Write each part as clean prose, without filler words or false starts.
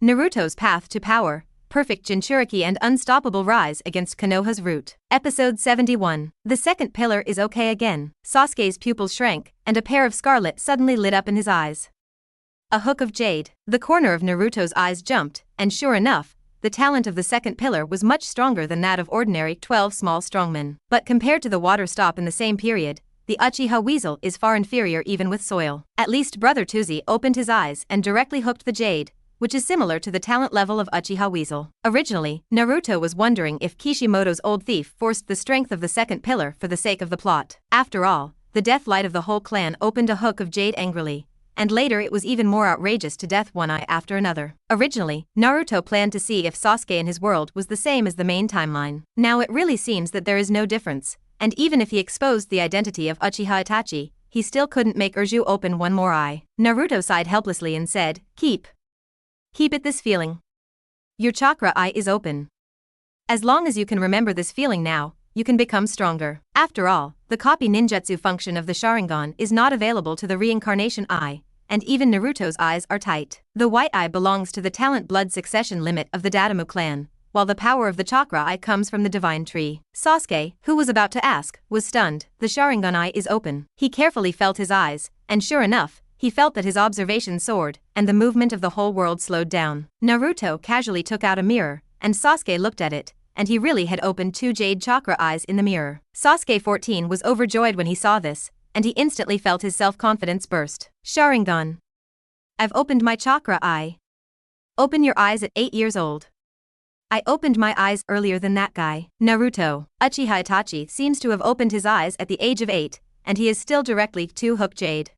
Naruto's Path to Power, Perfect Jinchuriki and Unstoppable Rise Against Konoha's Root. Episode 71. The second pillar is okay again. Sasuke's pupils shrank, and a pair of scarlet suddenly lit up in his eyes. A hook of jade. The corner of Naruto's eyes jumped, and sure enough, the talent of the second pillar was much stronger than that of ordinary 12 small strongmen. But compared to the water stop in the same period, the Uchiha Weasel is far inferior even with soil. At least Brother Tuzi opened his eyes and directly hooked the jade, which is similar to the talent level of Uchiha Weasel. Originally, Naruto was wondering if Kishimoto's old thief forced the strength of the second pillar for the sake of the plot. After all, the death light of the whole clan opened a hook of jade angrily, and later it was even more outrageous to death one eye after another. Originally, Naruto planned to see if Sasuke in his world was the same as the main timeline. Now it really seems that there is no difference, and even if he exposed the identity of Uchiha Itachi, he still couldn't make Urju open one more eye. Naruto sighed helplessly and said, Keep it this feeling. Your chakra eye is open. As long as you can remember this feeling now, you can become stronger. After all, the copy ninjutsu function of the Sharingan is not available to the reincarnation eye, and even Naruto's eyes are tight. The white eye belongs to the talent blood succession limit of the Dadamu clan, while the power of the chakra eye comes from the divine tree. Sasuke, who was about to ask, was stunned. The Sharingan eye is open. He carefully felt his eyes, and sure enough, he felt that his observation soared, and the movement of the whole world slowed down. Naruto casually took out a mirror, and Sasuke looked at it, and he really had opened 2 jade chakra eyes in the mirror. Sasuke 14 was overjoyed when he saw this, and he instantly felt his self-confidence burst. Sharingan. I've opened my chakra eye. Open your eyes at 8 years old. I opened my eyes earlier than that guy. Naruto. Uchiha Itachi seems to have opened his eyes at the age of 8, and he is still directly 2 hook jade.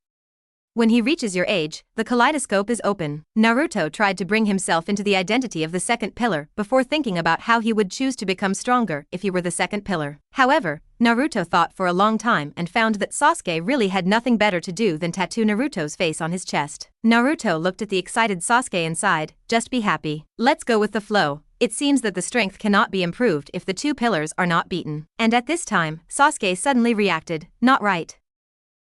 When he reaches your age, the kaleidoscope is open. Naruto tried to bring himself into the identity of the second pillar before thinking about how he would choose to become stronger if he were the second pillar. However, Naruto thought for a long time and found that Sasuke really had nothing better to do than tattoo Naruto's face on his chest. Naruto looked at the excited Sasuke and sighed, just be happy. Let's go with the flow. It seems that the strength cannot be improved if the 2 pillars are not beaten. And at this time, Sasuke suddenly reacted, not right.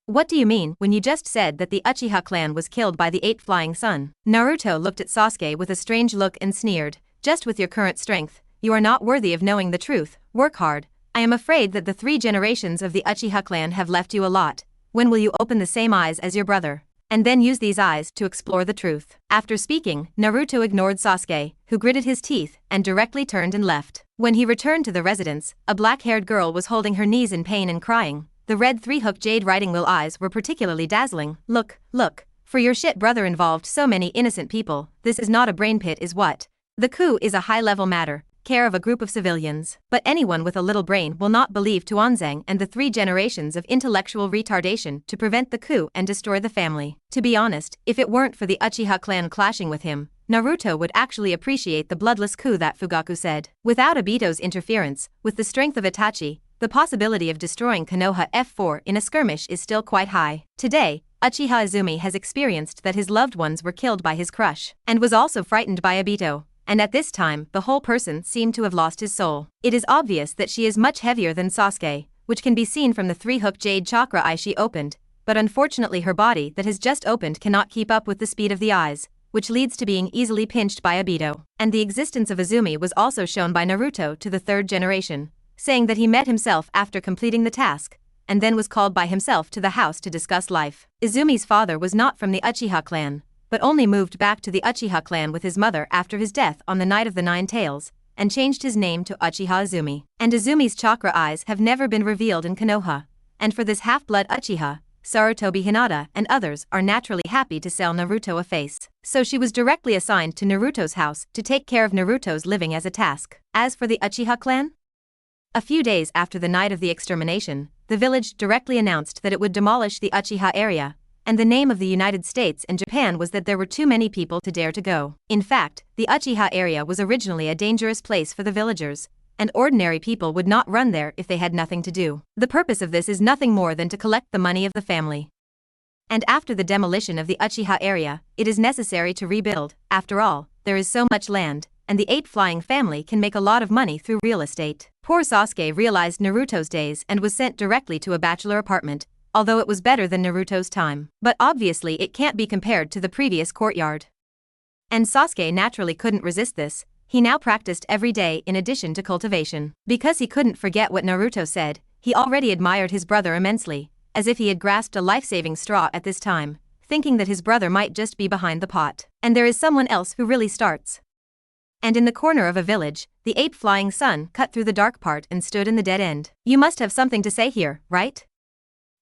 What do you mean when you just said that the Uchiha clan was killed by the 8 flying sun? Naruto looked at Sasuke with a strange look and sneered, just with your current strength, you are not worthy of knowing the truth. Work hard. I am afraid that the 3 generations of the Uchiha clan have left you a lot. When will you open the same eyes as your brother? And then use these eyes to explore the truth. After speaking, Naruto ignored Sasuke, who gritted his teeth and directly turned and left. When he returned to the residence, a black-haired girl was holding her knees in pain and crying. The red 3-hook jade riding wheel eyes were particularly dazzling. Look, for your shit brother involved so many innocent people, this is not a brain pit is what? The coup is a high-level matter, care of a group of civilians. But anyone with a little brain will not believe Tuanzang and the 3 generations of intellectual retardation to prevent the coup and destroy the family. To be honest, if it weren't for the Uchiha clan clashing with him, Naruto would actually appreciate the bloodless coup that Fugaku said. Without Obito's interference, with the strength of Itachi, the possibility of destroying Konoha F4 in a skirmish is still quite high. Today, Uchiha Izumi has experienced that his loved ones were killed by his crush, and was also frightened by Obito, and at this time the whole person seemed to have lost his soul. It is obvious that she is much heavier than Sasuke, which can be seen from the 3-hook jade chakra eye she opened, but unfortunately her body that has just opened cannot keep up with the speed of the eyes, which leads to being easily pinched by Obito. And the existence of Izumi was also shown by Naruto to the 3rd generation, saying that he met himself after completing the task, and then was called by himself to the house to discuss life. Izumi's father was not from the Uchiha clan, but only moved back to the Uchiha clan with his mother after his death on the Night of the 9 Tails, and changed his name to Uchiha Izumi. And Izumi's chakra eyes have never been revealed in Konoha, and for this half-blood Uchiha, Sarutobi Hinata and others are naturally happy to sell Naruto a face. So she was directly assigned to Naruto's house to take care of Naruto's living as a task. As for the Uchiha clan, a few days after the night of the extermination, the village directly announced that it would demolish the Uchiha area, and the name of the United States and Japan was that there were too many people to dare to go. In fact, the Uchiha area was originally a dangerous place for the villagers, and ordinary people would not run there if they had nothing to do. The purpose of this is nothing more than to collect the money of the family. And after the demolition of the Uchiha area, it is necessary to rebuild. After all, there is so much land, and the 8 flying family can make a lot of money through real estate. Poor Sasuke realized Naruto's days and was sent directly to a bachelor apartment, although it was better than Naruto's time. But obviously it can't be compared to the previous courtyard. And Sasuke naturally couldn't resist this. He now practiced every day in addition to cultivation. Because he couldn't forget what Naruto said, he already admired his brother immensely, as if he had grasped a life-saving straw at this time, thinking that his brother might just be behind the pot. And there is someone else who really starts. And in the corner of a village, the ape flying sun cut through the dark part and stood in the dead end. You must have something to say here, right?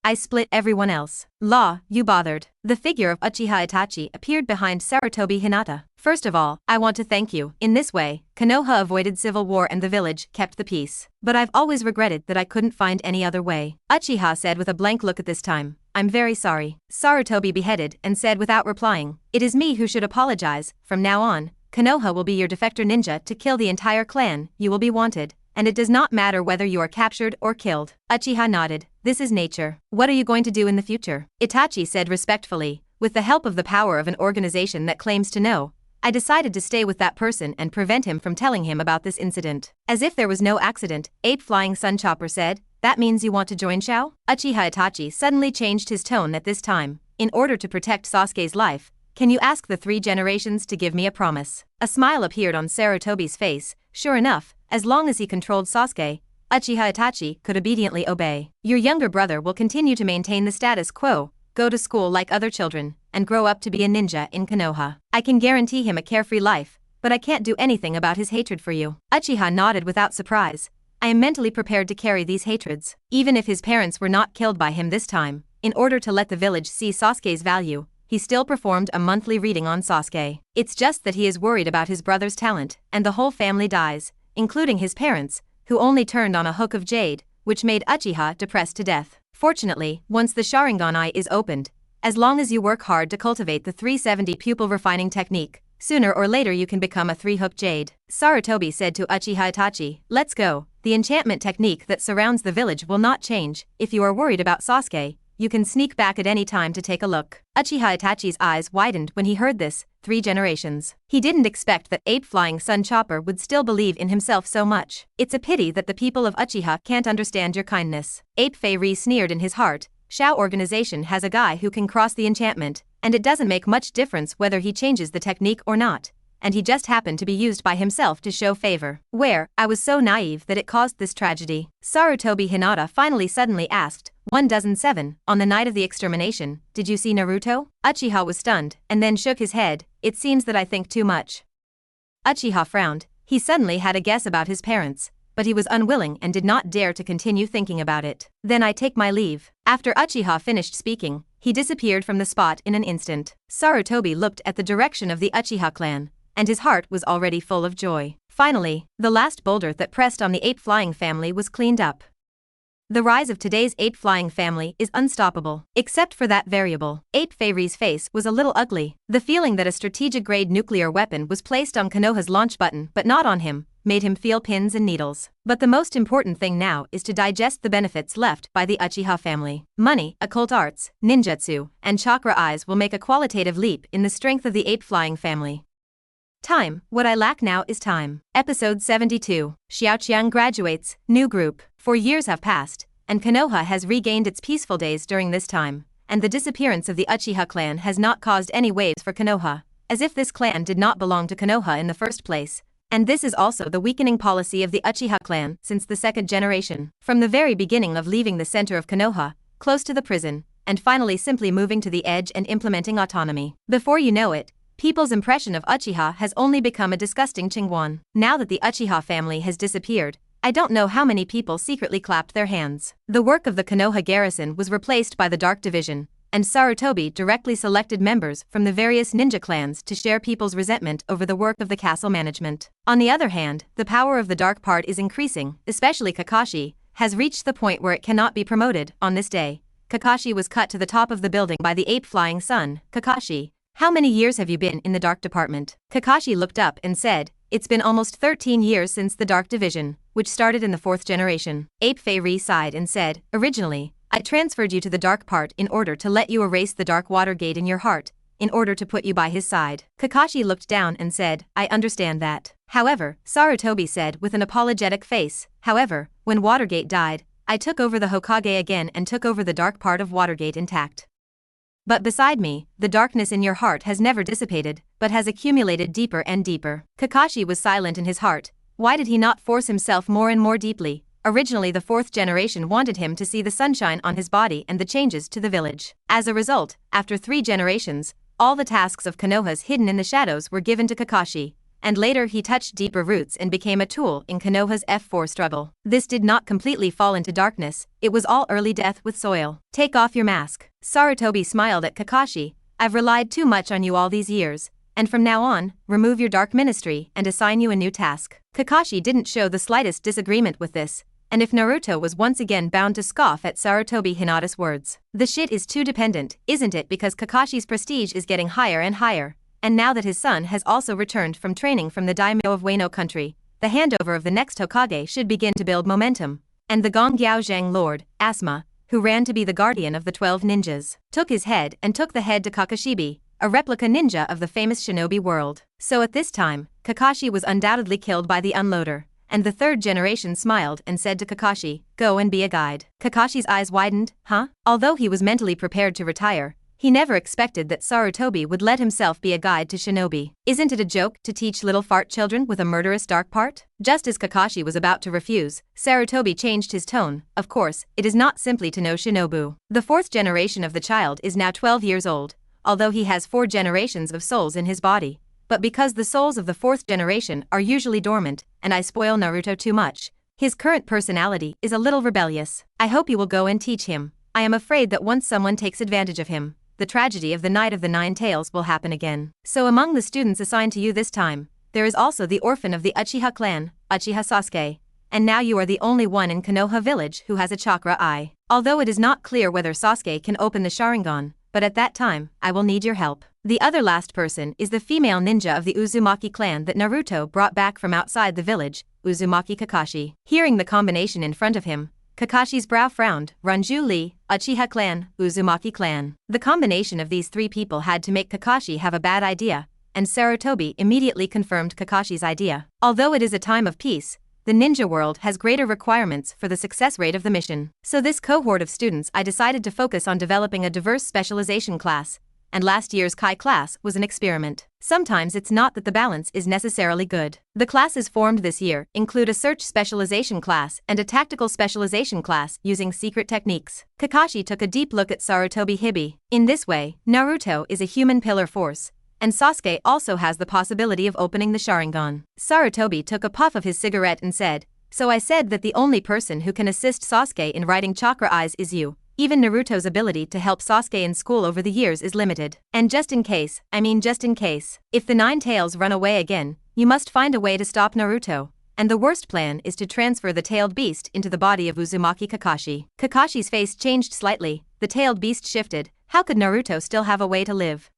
I split everyone else. Law, you bothered. The figure of Uchiha Itachi appeared behind Sarutobi Hinata. First of all, I want to thank you. In this way, Konoha avoided civil war and the village kept the peace. But I've always regretted that I couldn't find any other way. Uchiha said with a blank look at this time. I'm very sorry. Sarutobi beheaded and said without replying. It is me who should apologize. From now on, Konoha will be your defector ninja to kill the entire clan. You will be wanted. And it does not matter whether you are captured or killed. Uchiha nodded. This is nature. What are you going to do in the future? Itachi said respectfully. With the help of the power of an organization that claims to know, I decided to stay with that person and prevent him from telling him about this incident. As if there was no accident, Ape Flying Sun Chopper said, that means you want to join Shao? Uchiha Itachi suddenly changed his tone at this time. In order to protect Sasuke's life, can you ask the 3 generations to give me a promise? A smile appeared on Sarutobi's face. Sure enough, as long as he controlled Sasuke, Uchiha Itachi could obediently obey. Your younger brother will continue to maintain the status quo, go to school like other children, and grow up to be a ninja in Konoha. I can guarantee him a carefree life, but I can't do anything about his hatred for you. Uchiha nodded without surprise. I am mentally prepared to carry these hatreds. Even if his parents were not killed by him this time, in order to let the village see Sasuke's value, he still performed a monthly reading on Sasuke. It's just that he is worried about his brother's talent, and the whole family dies, including his parents, who only turned on a hook of jade, which made Uchiha depressed to death. Fortunately, once the Sharingan eye is opened, as long as you work hard to cultivate the 370 pupil refining technique, sooner or later you can become a 3-hook jade. Sarutobi said to Uchiha Itachi, let's go. The enchantment technique that surrounds the village will not change. If you are worried about Sasuke, you can sneak back at any time to take a look. Uchiha Itachi's eyes widened when he heard this. 3 generations. He didn't expect that Ape Flying Sun Chopper would still believe in himself so much. It's a pity that the people of Uchiha can't understand your kindness. Ape Fei sneered in his heart. Shao organization has a guy who can cross the enchantment, and it doesn't make much difference whether he changes the technique or not. And he just happened to be used by himself to show favor. Where, I was so naive that it caused this tragedy. Sarutobi Hinata finally suddenly asked, 1,007, on the night of the extermination, did you see Naruto? Uchiha was stunned, and then shook his head. It seems that I think too much. Uchiha frowned. He suddenly had a guess about his parents, but he was unwilling and did not dare to continue thinking about it. Then I take my leave. After Uchiha finished speaking, he disappeared from the spot in an instant. Sarutobi looked at the direction of the Uchiha clan, and his heart was already full of joy. Finally, the last boulder that pressed on the Ape Flying family was cleaned up. The rise of today's Ape Flying family is unstoppable, except for that variable. Ape Fei's face was a little ugly. The feeling that a strategic-grade nuclear weapon was placed on Konoha's launch button but not on him, made him feel pins and needles. But the most important thing now is to digest the benefits left by the Uchiha family. Money, occult arts, ninjutsu, and chakra eyes will make a qualitative leap in the strength of the Ape Flying family. Time. What I lack now is time. Episode 72. Xiaoqiang graduates, new group. 4 years have passed, and Konoha has regained its peaceful days during this time, and the disappearance of the Uchiha clan has not caused any waves for Konoha, as if this clan did not belong to Konoha in the first place. And this is also the weakening policy of the Uchiha clan since the 2nd generation. From the very beginning of leaving the center of Konoha, close to the prison, and finally simply moving to the edge and implementing autonomy. Before you know it, people's impression of Uchiha has only become a disgusting chingguan. Now that the Uchiha family has disappeared, I don't know how many people secretly clapped their hands. The work of the Konoha garrison was replaced by the Dark Division, and Sarutobi directly selected members from the various ninja clans to share people's resentment over the work of the castle management. On the other hand, the power of the dark part is increasing, especially Kakashi, has reached the point where it cannot be promoted. On this day, Kakashi was cut to the top of the building by the Ape Flying Sun. Kakashi, how many years have you been in the Dark Department? Kakashi looked up and said, it's been almost 13 years since the Dark Division, which started in the 4th generation. Ape Fei sighed and said, originally, I transferred you to the dark part in order to let you erase the dark water gate in your heart, in order to put you by his side. Kakashi looked down and said, I understand that. However, Sarutobi said with an apologetic face, however, when Watergate died, I took over the Hokage again and took over the dark part of Watergate intact. But beside me, the darkness in your heart has never dissipated, but has accumulated deeper and deeper. Kakashi was silent in his heart. Why did he not force himself more and more deeply? Originally the fourth generation wanted him to see the sunshine on his body and the changes to the village. As a result, after 3 generations, all the tasks of Konoha's hidden in the shadows were given to Kakashi, and later he touched deeper roots and became a tool in Konoha's F4 struggle. This did not completely fall into darkness, it was all early death with soil. Take off your mask. Sarutobi smiled at Kakashi. I've relied too much on you all these years, and from now on, remove your dark ministry and assign you a new task. Kakashi didn't show the slightest disagreement with this, and if Naruto was once again bound to scoff at Sarutobi Hinata's words. The shit is too dependent, isn't it, because Kakashi's prestige is getting higher and higher, and now that his son has also returned from training from the daimyo of Wano country, the handover of the next Hokage should begin to build momentum, and the Gongyao Lord, Asuma, who ran to be the guardian of the 12 ninjas, took his head and took the head to Kakashibi, a replica ninja of the famous shinobi world. So at this time, Kakashi was undoubtedly killed by the unloader, and the 3rd generation smiled and said to Kakashi, go and be a guide. Kakashi's eyes widened, huh? Although he was mentally prepared to retire, he never expected that Sarutobi would let himself be a guide to shinobi. Isn't it a joke to teach little fart children with a murderous dark part? Just as Kakashi was about to refuse, Sarutobi changed his tone. Of course, it is not simply to know shinobu. The 4th generation of the child is now 12 years old, although he has 4 generations of souls in his body. But because the souls of the 4th generation are usually dormant, and I spoil Naruto too much, his current personality is a little rebellious. I hope you will go and teach him. I am afraid that once someone takes advantage of him, the tragedy of the Night of the 9 Tails will happen again. So among the students assigned to you this time, there is also the orphan of the Uchiha clan, Uchiha Sasuke, and now you are the only one in Konoha village who has a chakra eye. Although it is not clear whether Sasuke can open the Sharingan, but at that time, I will need your help. The other last person is the female ninja of the Uzumaki clan that Naruto brought back from outside the village, Uzumaki Kakashi. Hearing the combination in front of him, Kakashi's brow frowned. Ranju Lee, Uchiha clan, Uzumaki clan. The combination of these 3 people had to make Kakashi have a bad idea, and Sarutobi immediately confirmed Kakashi's idea. Although it is a time of peace, the ninja world has greater requirements for the success rate of the mission. So this cohort of students I decided to focus on developing a diverse specialization class, and last year's Kai class was an experiment. Sometimes it's not that the balance is necessarily good. The classes formed this year include a search specialization class and a tactical specialization class using secret techniques. Kakashi took a deep look at Sarutobi Hibi. In this way, Naruto is a human pillar force, and Sasuke also has the possibility of opening the Sharingan. Sarutobi took a puff of his cigarette and said, so I said that the only person who can assist Sasuke in writing chakra eyes is you. Even Naruto's ability to help Sasuke in school over the years is limited. And just in case, if the 9 tails run away again, you must find a way to stop Naruto. And the worst plan is to transfer the tailed beast into the body of Uzumaki Kakashi. Kakashi's face changed slightly. The tailed beast shifted. How could Naruto still have a way to live?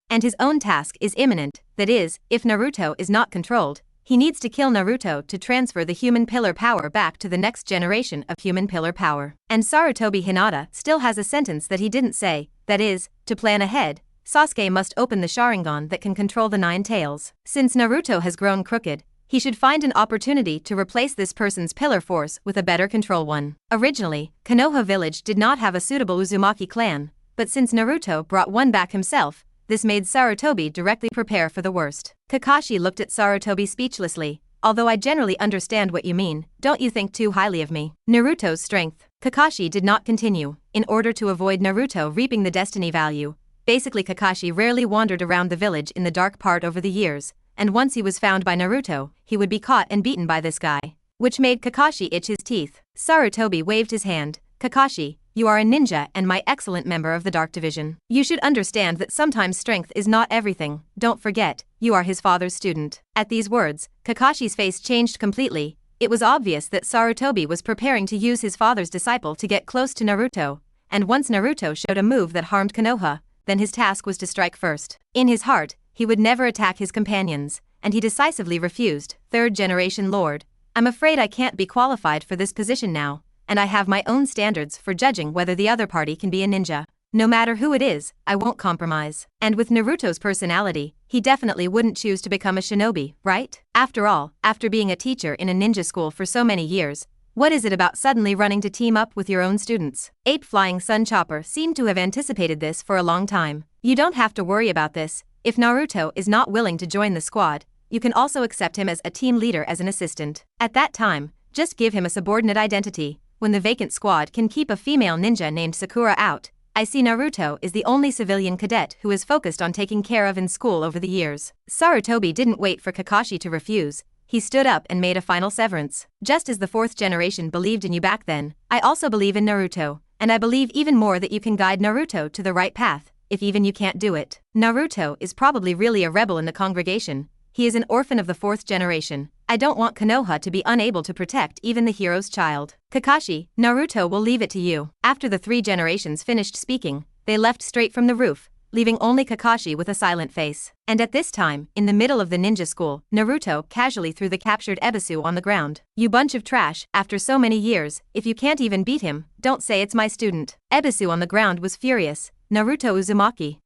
And his own task is imminent, that is, if Naruto is not controlled, he needs to kill Naruto to transfer the human pillar power back to the next generation of human pillar power. And Sarutobi Hinata still has a sentence that he didn't say, that is, to plan ahead, Sasuke must open the Sharingan that can control the 9 tails. Since Naruto has grown crooked, he should find an opportunity to replace this person's pillar force with a better control one. Originally, Konoha village did not have a suitable Uzumaki clan, but since Naruto brought one back himself, this made Sarutobi directly prepare for the worst. Kakashi looked at Sarutobi speechlessly. Although I generally understand what you mean, don't you think too highly of me? Naruto's strength. Kakashi did not continue. In order to avoid Naruto reaping the destiny value, basically Kakashi rarely wandered around the village in the dark part over the years, and once he was found by Naruto, he would be caught and beaten by this guy, which made Kakashi itch his teeth. Sarutobi waved his hand. Kakashi, you are a ninja and my excellent member of the Dark Division. You should understand that sometimes strength is not everything. Don't forget, you are his father's student. At these words, Kakashi's face changed completely. It was obvious that Sarutobi was preparing to use his father's disciple to get close to Naruto, and once Naruto showed a move that harmed Konoha, then his task was to strike first. In his heart, he would never attack his companions, and he decisively refused. 3rd generation Lord, I'm afraid I can't be qualified for this position now, and I have my own standards for judging whether the other party can be a ninja. No matter who it is, I won't compromise. And with Naruto's personality, he definitely wouldn't choose to become a shinobi, right? After all, after being a teacher in a ninja school for so many years, What is it about suddenly running to team up with your own students? Ape Flying Sun Chopper seemed to have anticipated this for a long time. You don't have to worry about this. If Naruto is not willing to join the squad, you can also accept him as a team leader as an assistant. At that time, just give him a subordinate identity. When the vacant squad can keep a female ninja named Sakura out, I see Naruto is the only civilian cadet who is focused on taking care of in school over the years. Sarutobi didn't wait for Kakashi to refuse. He stood up and made a final severance. Just as the fourth generation believed in you back then, I also believe in Naruto, and I believe even more that you can guide Naruto to the right path, if even you can't do it. Naruto is probably really a rebel in the congregation. He is an orphan of the fourth generation. I don't want Konoha to be unable to protect even the hero's child. Kakashi, Naruto will leave it to you. After the three generations finished speaking, they left straight from the roof, leaving only Kakashi with a silent face. And at this time, in the middle of the ninja school, Naruto casually threw the captured Ebisu on the ground. You bunch of trash, after so many years, if you can't even beat him, don't say it's my student. Ebisu on the ground was furious. Naruto Uzumaki.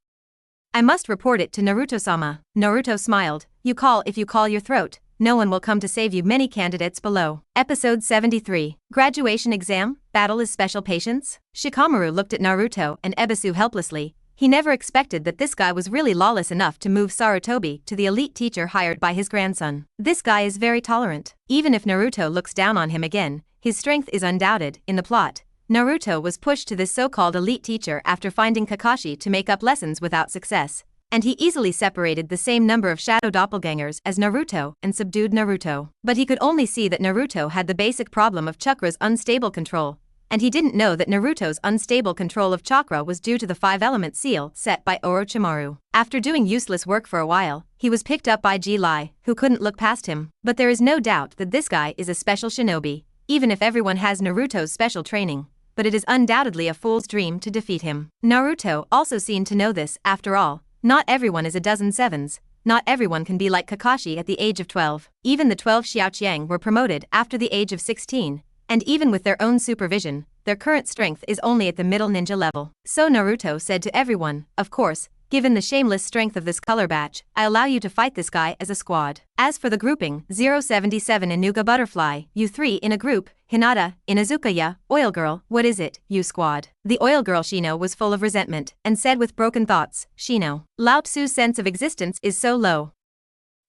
I must report it to Naruto-sama. Naruto smiled. You call if you call your throat. No one will come to save you. Many candidates below. Episode 73. Graduation exam? Battle is special patience? Shikamaru looked at Naruto and Ebisu helplessly. He never expected that this guy was really lawless enough to move Sarutobi to the elite teacher hired by his grandson. This guy is very tolerant. Even if Naruto looks down on him again, his strength is undoubted. In the plot, Naruto was pushed to this so-called elite teacher after finding Kakashi to make up lessons without success, and he easily separated the same number of shadow doppelgangers as Naruto and subdued Naruto. But he could only see that Naruto had the basic problem of chakra's unstable control, and he didn't know that Naruto's unstable control of chakra was due to the five-element seal set by Orochimaru. After doing useless work for a while, he was picked up by Ji-Lai, who couldn't look past him. But there is no doubt that this guy is a special shinobi, even if everyone has Naruto's special training. But it is undoubtedly a fool's dream to defeat him. Naruto also seemed to know this. After all, not everyone is a dozen sevens. Not everyone can be like Kakashi at the age of 12. Even the 12 Xiaoqiang were promoted after the age of 16, and even with their own supervision, their current strength is only at the middle ninja level. So Naruto said to everyone, of course, given the shameless strength of this color batch, I allow you to fight this guy as a squad. As for the grouping, 077 Inuga Butterfly, you three in a group, Hinata, Inazukaya, Oil Girl, what is it, you squad? The Oil Girl Shino was full of resentment, and said with broken thoughts, Shino, Lao Tzu's sense of existence is so low.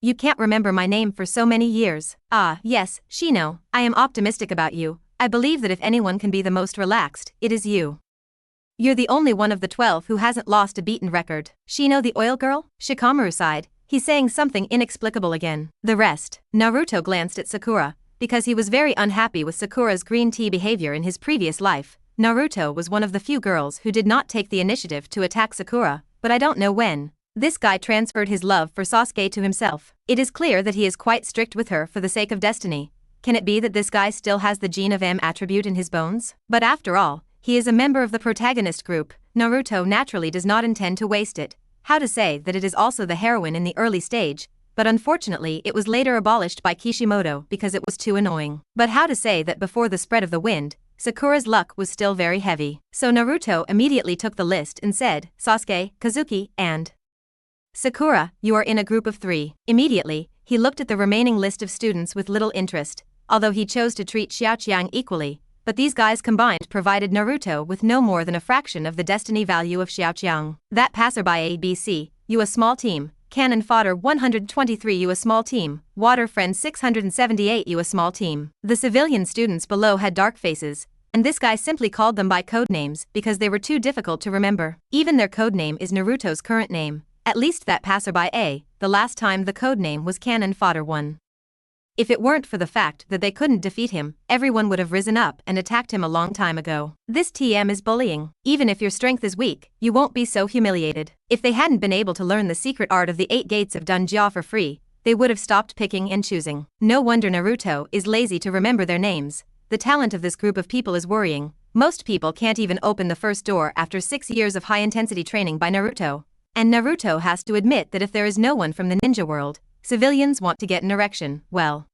You can't remember my name for so many years. Ah, yes, Shino, I am optimistic about you. I believe that if anyone can be the most relaxed, it is you. You're the only one of the 12 who hasn't lost a beaten record. Shino the Oil Girl? Shikamaru sighed. He's saying something inexplicable again. The rest. Naruto glanced at Sakura, because he was very unhappy with Sakura's green tea behavior in his previous life. Naruto was one of the few girls who did not take the initiative to attack Sakura, but I don't know when. This guy transferred his love for Sasuke to himself. It is clear that he is quite strict with her for the sake of destiny. Can it be that this guy still has the gene of M attribute in his bones? But after all, he is a member of the protagonist group. Naruto naturally does not intend to waste it. How to say that it is also the heroine in the early stage, but unfortunately it was later abolished by Kishimoto because it was too annoying. But how to say that before the spread of the wind, Sakura's luck was still very heavy. So Naruto immediately took the list and said, Sasuke, Kazuki, and Sakura, you are in a group of 3. Immediately, he looked at the remaining list of students with little interest, although he chose to treat Xiaoqiang equally. But these guys combined provided Naruto with no more than a fraction of the destiny value of Xiaoqiang. That passerby ABC, you a small team, cannon fodder 123 you a small team, water friend 678 you a small team. The civilian students below had dark faces, and this guy simply called them by code names because they were too difficult to remember. Even their code name is Naruto's current name, at least that passerby A, the last time the code name was cannon fodder 1. If it weren't for the fact that they couldn't defeat him, everyone would have risen up and attacked him a long time ago. This TM is bullying. Even if your strength is weak, you won't be so humiliated. If they hadn't been able to learn the secret art of the 8 gates of Dunjia for free, they would have stopped picking and choosing. No wonder Naruto is lazy to remember their names. The talent of this group of people is worrying. Most people can't even open the first door after 6 years of high-intensity training by Naruto. And Naruto has to admit that if there is no one from the ninja world, civilians want to get an erection, well,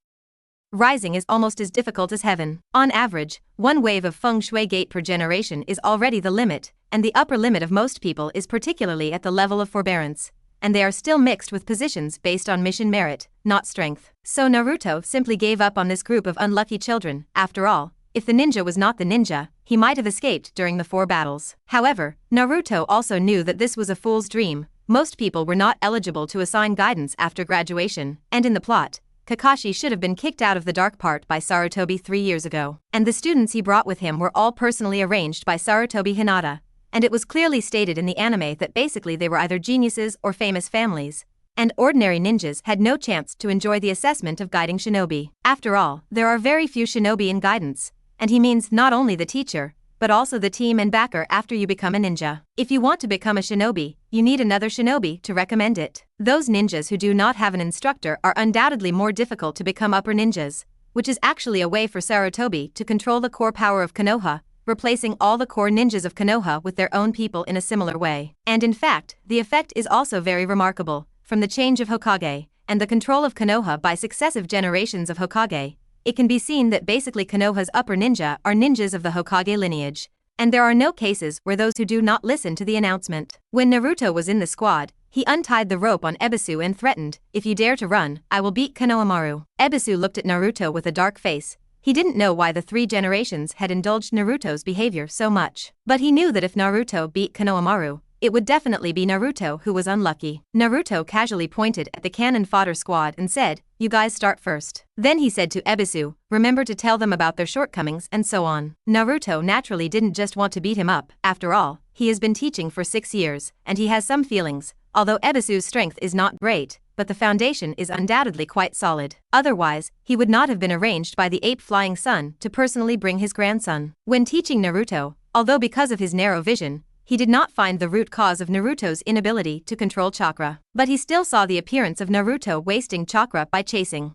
rising is almost as difficult as heaven. On average, 1 wave of feng shui gate per generation is already the limit, and the upper limit of most people is particularly at the level of forbearance, and they are still mixed with positions based on mission merit, not strength. So Naruto simply gave up on this group of unlucky children. After all, If the ninja was not the ninja, he might have escaped during the 4 battles. However, Naruto also knew that this was a fool's dream. Most people were not eligible to assign guidance after graduation, and in the plot, Kakashi should have been kicked out of the dark part by Sarutobi 3 years ago. And the students he brought with him were all personally arranged by Sarutobi Hinata, and it was clearly stated in the anime that basically they were either geniuses or famous families, and ordinary ninjas had no chance to enjoy the assessment of guiding shinobi. After all, there are very few shinobi in guidance, and he means not only the teacher, but also the team and backer after you become a ninja. If you want to become a shinobi, you need another shinobi to recommend it. Those ninjas who do not have an instructor are undoubtedly more difficult to become upper ninjas, which is actually a way for Sarutobi to control the core power of Konoha, replacing all the core ninjas of Konoha with their own people in a similar way. And in fact, the effect is also very remarkable. From the change of Hokage, and the control of Konoha by successive generations of Hokage, it can be seen that basically Konoha's upper ninja are ninjas of the Hokage lineage, and there are no cases where those who do not listen to the announcement. When Naruto was in the squad, he untied the rope on Ebisu and threatened, "If you dare to run, I will beat Konohamaru." Ebisu looked at Naruto with a dark face. He didn't know why the 3 generations had indulged Naruto's behavior so much, but he knew that if Naruto beat Konohamaru, it would definitely be Naruto who was unlucky. Naruto casually pointed at the cannon fodder squad and said, "You guys start first." Then he said to Ebisu, "Remember to tell them about their shortcomings and so on." Naruto naturally didn't just want to beat him up. After all, he has been teaching for 6 years, and he has some feelings, although Ebisu's strength is not great, but the foundation is undoubtedly quite solid. Otherwise, he would not have been arranged by the ape flying sun to personally bring his grandson. When teaching Naruto, although because of his narrow vision, he did not find the root cause of Naruto's inability to control chakra, but he still saw the appearance of Naruto wasting chakra by chasing.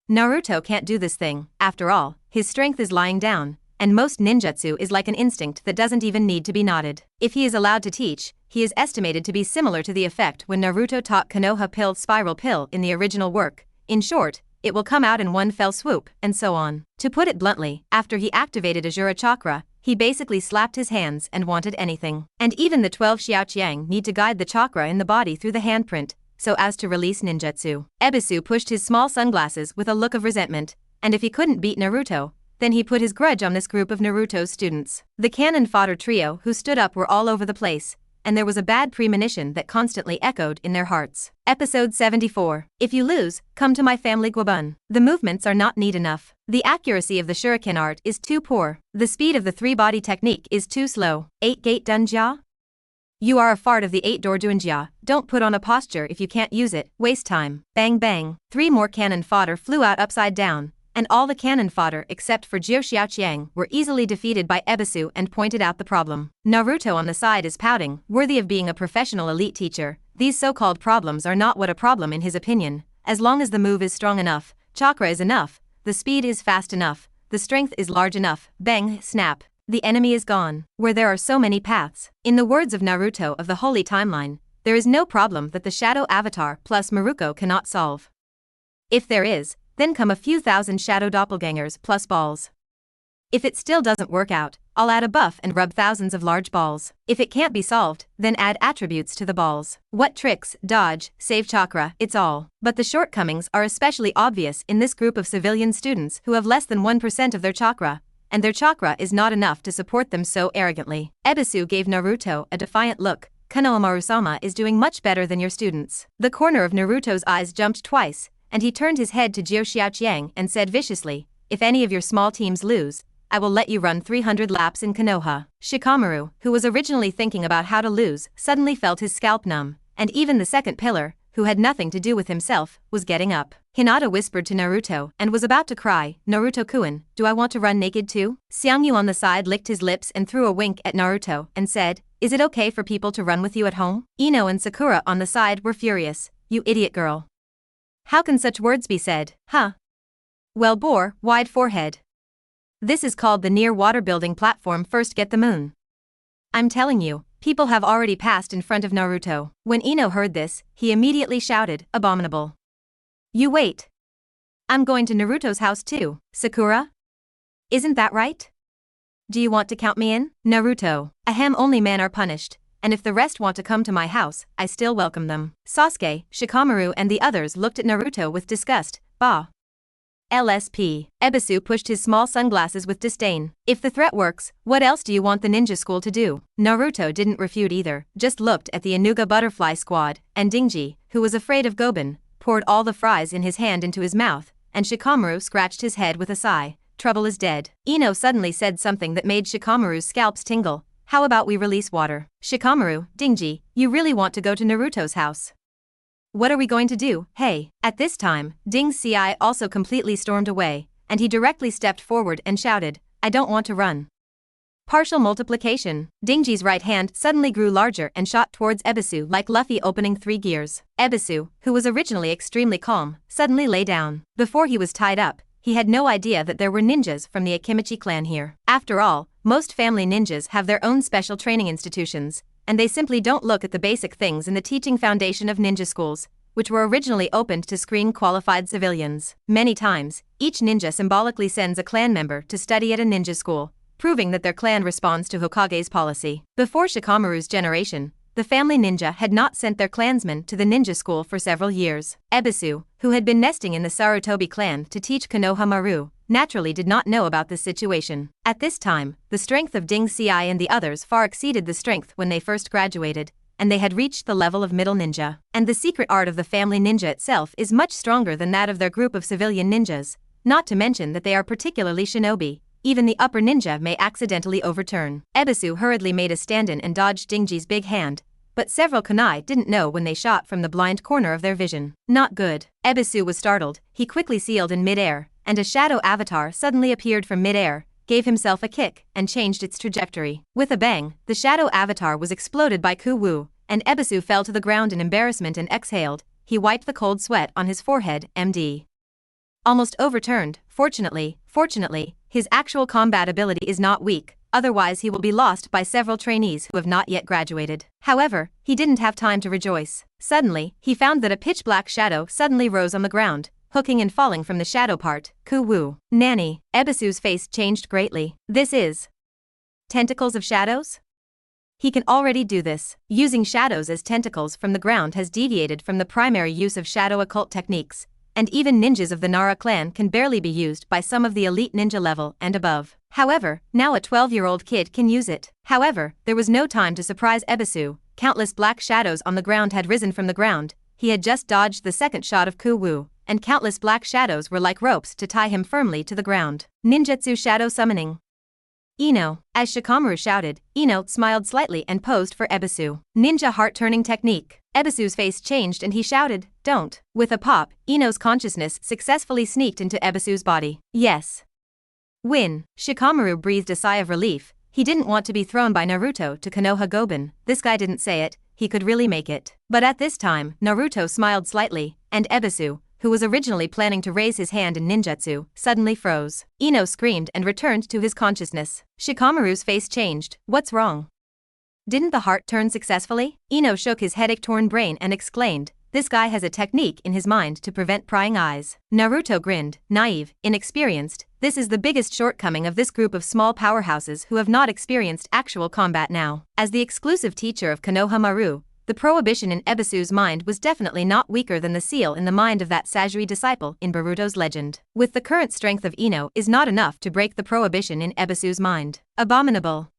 Naruto can't do this thing. After all, his strength is lying down, and most ninjutsu is like an instinct that doesn't even need to be nodded. If he is allowed to teach, he is estimated to be similar to the effect when Naruto taught Konoha Pill Spiral Pill in the original work. In short, it will come out in one fell swoop, and so on. To put it bluntly, after he activated Ajura chakra, he basically slapped his hands and wanted anything. And even the 12 Xiaoqiang need to guide the chakra in the body through the handprint, so as to release ninjutsu. Ebisu pushed his small sunglasses with a look of resentment, and if he couldn't beat Naruto, then he put his grudge on this group of Naruto's students. The cannon fodder trio who stood up were all over the place, and there was a bad premonition that constantly echoed in their hearts. Episode 74. If you lose, come to my family Guabun. The movements are not neat enough. The accuracy of the shuriken art is too poor. The speed of the 3-body technique is too slow. 8-gate dunjia? You are a fart of the 8-door dunjia. Don't put on a posture if you can't use it. Waste time. Bang bang. 3 more cannon fodder flew out upside down, and all the cannon fodder except for Jiu Xiaoqiang were easily defeated by Ebisu and pointed out the problem. Naruto on the side is pouting, worthy of being a professional elite teacher. These so-called problems are not what a problem in his opinion. As long as the move is strong enough, chakra is enough, the speed is fast enough, the strength is large enough, bang, snap, the enemy is gone. Where there are so many paths. In the words of Naruto of the Holy Timeline, there is no problem that the Shadow Avatar plus Maruko cannot solve. If there is, then come a few thousand shadow doppelgangers plus balls. If it still doesn't work out, I'll add a buff and rub thousands of large balls. If it can't be solved, then add attributes to the balls. What tricks, dodge, save chakra, it's all. But the shortcomings are especially obvious in this group of civilian students who have less than 1% of their chakra, and their chakra is not enough to support them so arrogantly. Ebisu gave Naruto a defiant look. Konohamaru-sama is doing much better than your students. The corner of Naruto's eyes jumped twice, and he turned his head to Jiu Xiaoqiang and said viciously, "If any of your small teams lose, I will let you run 300 laps in Konoha." Shikamaru, who was originally thinking about how to lose, suddenly felt his scalp numb, and even the second pillar, who had nothing to do with himself, was getting up. Hinata whispered to Naruto and was about to cry, "Naruto-kun, do I want to run naked too?" Xiangyu on the side licked his lips and threw a wink at Naruto and said, "Is it okay for people to run with you at home?" Ino and Sakura on the side were furious. "You idiot girl. How can such words be said, huh? Well, bore, wide forehead. This is called the near water building platform first get the moon. I'm telling you, people have already passed in front of Naruto." When Ino heard this, he immediately shouted, "Abominable. You wait. I'm going to Naruto's house too, Sakura? Isn't that right? Do you want to count me in?" Naruto, ahem, only men are punished, and if the rest want to come to my house, I still welcome them. Sasuke, Shikamaru and the others looked at Naruto with disgust. Bah. LSP. Ebisu pushed his small sunglasses with disdain. If the threat works, what else do you want the ninja school to do? Naruto didn't refute either, just looked at the Hyuga butterfly squad, and Dingji, who was afraid of Goben, poured all the fries in his hand into his mouth, and Shikamaru scratched his head with a sigh. Trouble is dead. Ino suddenly said something that made Shikamaru's scalps tingle. How about we release water? Shikamaru, Dingji, you really want to go to Naruto's house? What are we going to do, hey? At this time, Ding's CI also completely stormed away, and he directly stepped forward and shouted, I don't want to run. Partial multiplication. Dingji's right hand suddenly grew larger and shot towards Ebisu like Luffy opening 3 gears. Ebisu, who was originally extremely calm, suddenly lay down. Before he was tied up, he had no idea that there were ninjas from the Akimichi clan here. After all, most family ninjas have their own special training institutions, and they simply don't look at the basic things in the teaching foundation of ninja schools, which were originally opened to screen qualified civilians. Many times, each ninja symbolically sends a clan member to study at a ninja school, proving that their clan responds to Hokage's policy. Before Shikamaru's generation, the family ninja had not sent their clansmen to the ninja school for several years. Ebisu, who had been nesting in the Sarutobi clan to teach Konoha Maru, naturally did not know about this situation. At this time, the strength of Ding Ci and the others far exceeded the strength when they first graduated, and they had reached the level of middle ninja. And the secret art of the family ninja itself is much stronger than that of their group of civilian ninjas, not to mention that they are particularly shinobi. Even the upper ninja may accidentally overturn. Ebisu hurriedly made a stand-in and dodged Dingji's big hand, but several kunai didn't know when they shot from the blind corner of their vision. Not good. Ebisu was startled, he quickly sealed in mid-air, and a shadow avatar suddenly appeared from mid-air, gave himself a kick, and changed its trajectory. With a bang, the shadow avatar was exploded by Ku-Wu, and Ebisu fell to the ground in embarrassment and exhaled. He wiped the cold sweat on his forehead. MD. Almost overturned. Fortunately, his actual combat ability is not weak, otherwise he will be lost by several trainees who have not yet graduated. However, he didn't have time to rejoice. Suddenly, he found that a pitch-black shadow suddenly rose on the ground, hooking and falling from the shadow part. Ku-Wu. Nanny. Ebisu's face changed greatly. This is tentacles of shadows? He can already do this. Using shadows as tentacles from the ground has deviated from the primary use of shadow occult techniques, and even ninjas of the Nara clan can barely be used by some of the elite ninja level and above. However, now a 12-year-old kid can use it. However, there was no time to surprise Ebisu. Countless black shadows on the ground had risen from the ground. He had just dodged the second shot of Ku-Wu, and countless black shadows were like ropes to tie him firmly to the ground. Ninjutsu shadow summoning. Ino. As Shikamaru shouted, Ino smiled slightly and posed for Ebisu. Ninja heart-turning technique. Ebisu's face changed and he shouted, don't. With a pop, Ino's consciousness successfully sneaked into Ebisu's body. Yes. Win. Shikamaru breathed a sigh of relief. He didn't want to be thrown by Naruto to Konoha Goben. This guy didn't say it, he could really make it. But at this time, Naruto smiled slightly, and Ebisu, who was originally planning to raise his hand in ninjutsu, suddenly froze. Ino screamed and returned to his consciousness. Shikamaru's face changed. What's wrong? Didn't the heart turn successfully? Ino shook his headache-torn brain and exclaimed, this guy has a technique in his mind to prevent prying eyes. Naruto grinned, naive, inexperienced. This is the biggest shortcoming of this group of small powerhouses who have not experienced actual combat now. As the exclusive teacher of Konoha Maru, the prohibition in Ebisu's mind was definitely not weaker than the seal in the mind of that Sajiri disciple in Boruto's legend. With the current strength of Ino is not enough to break the prohibition in Ebisu's mind. Abominable.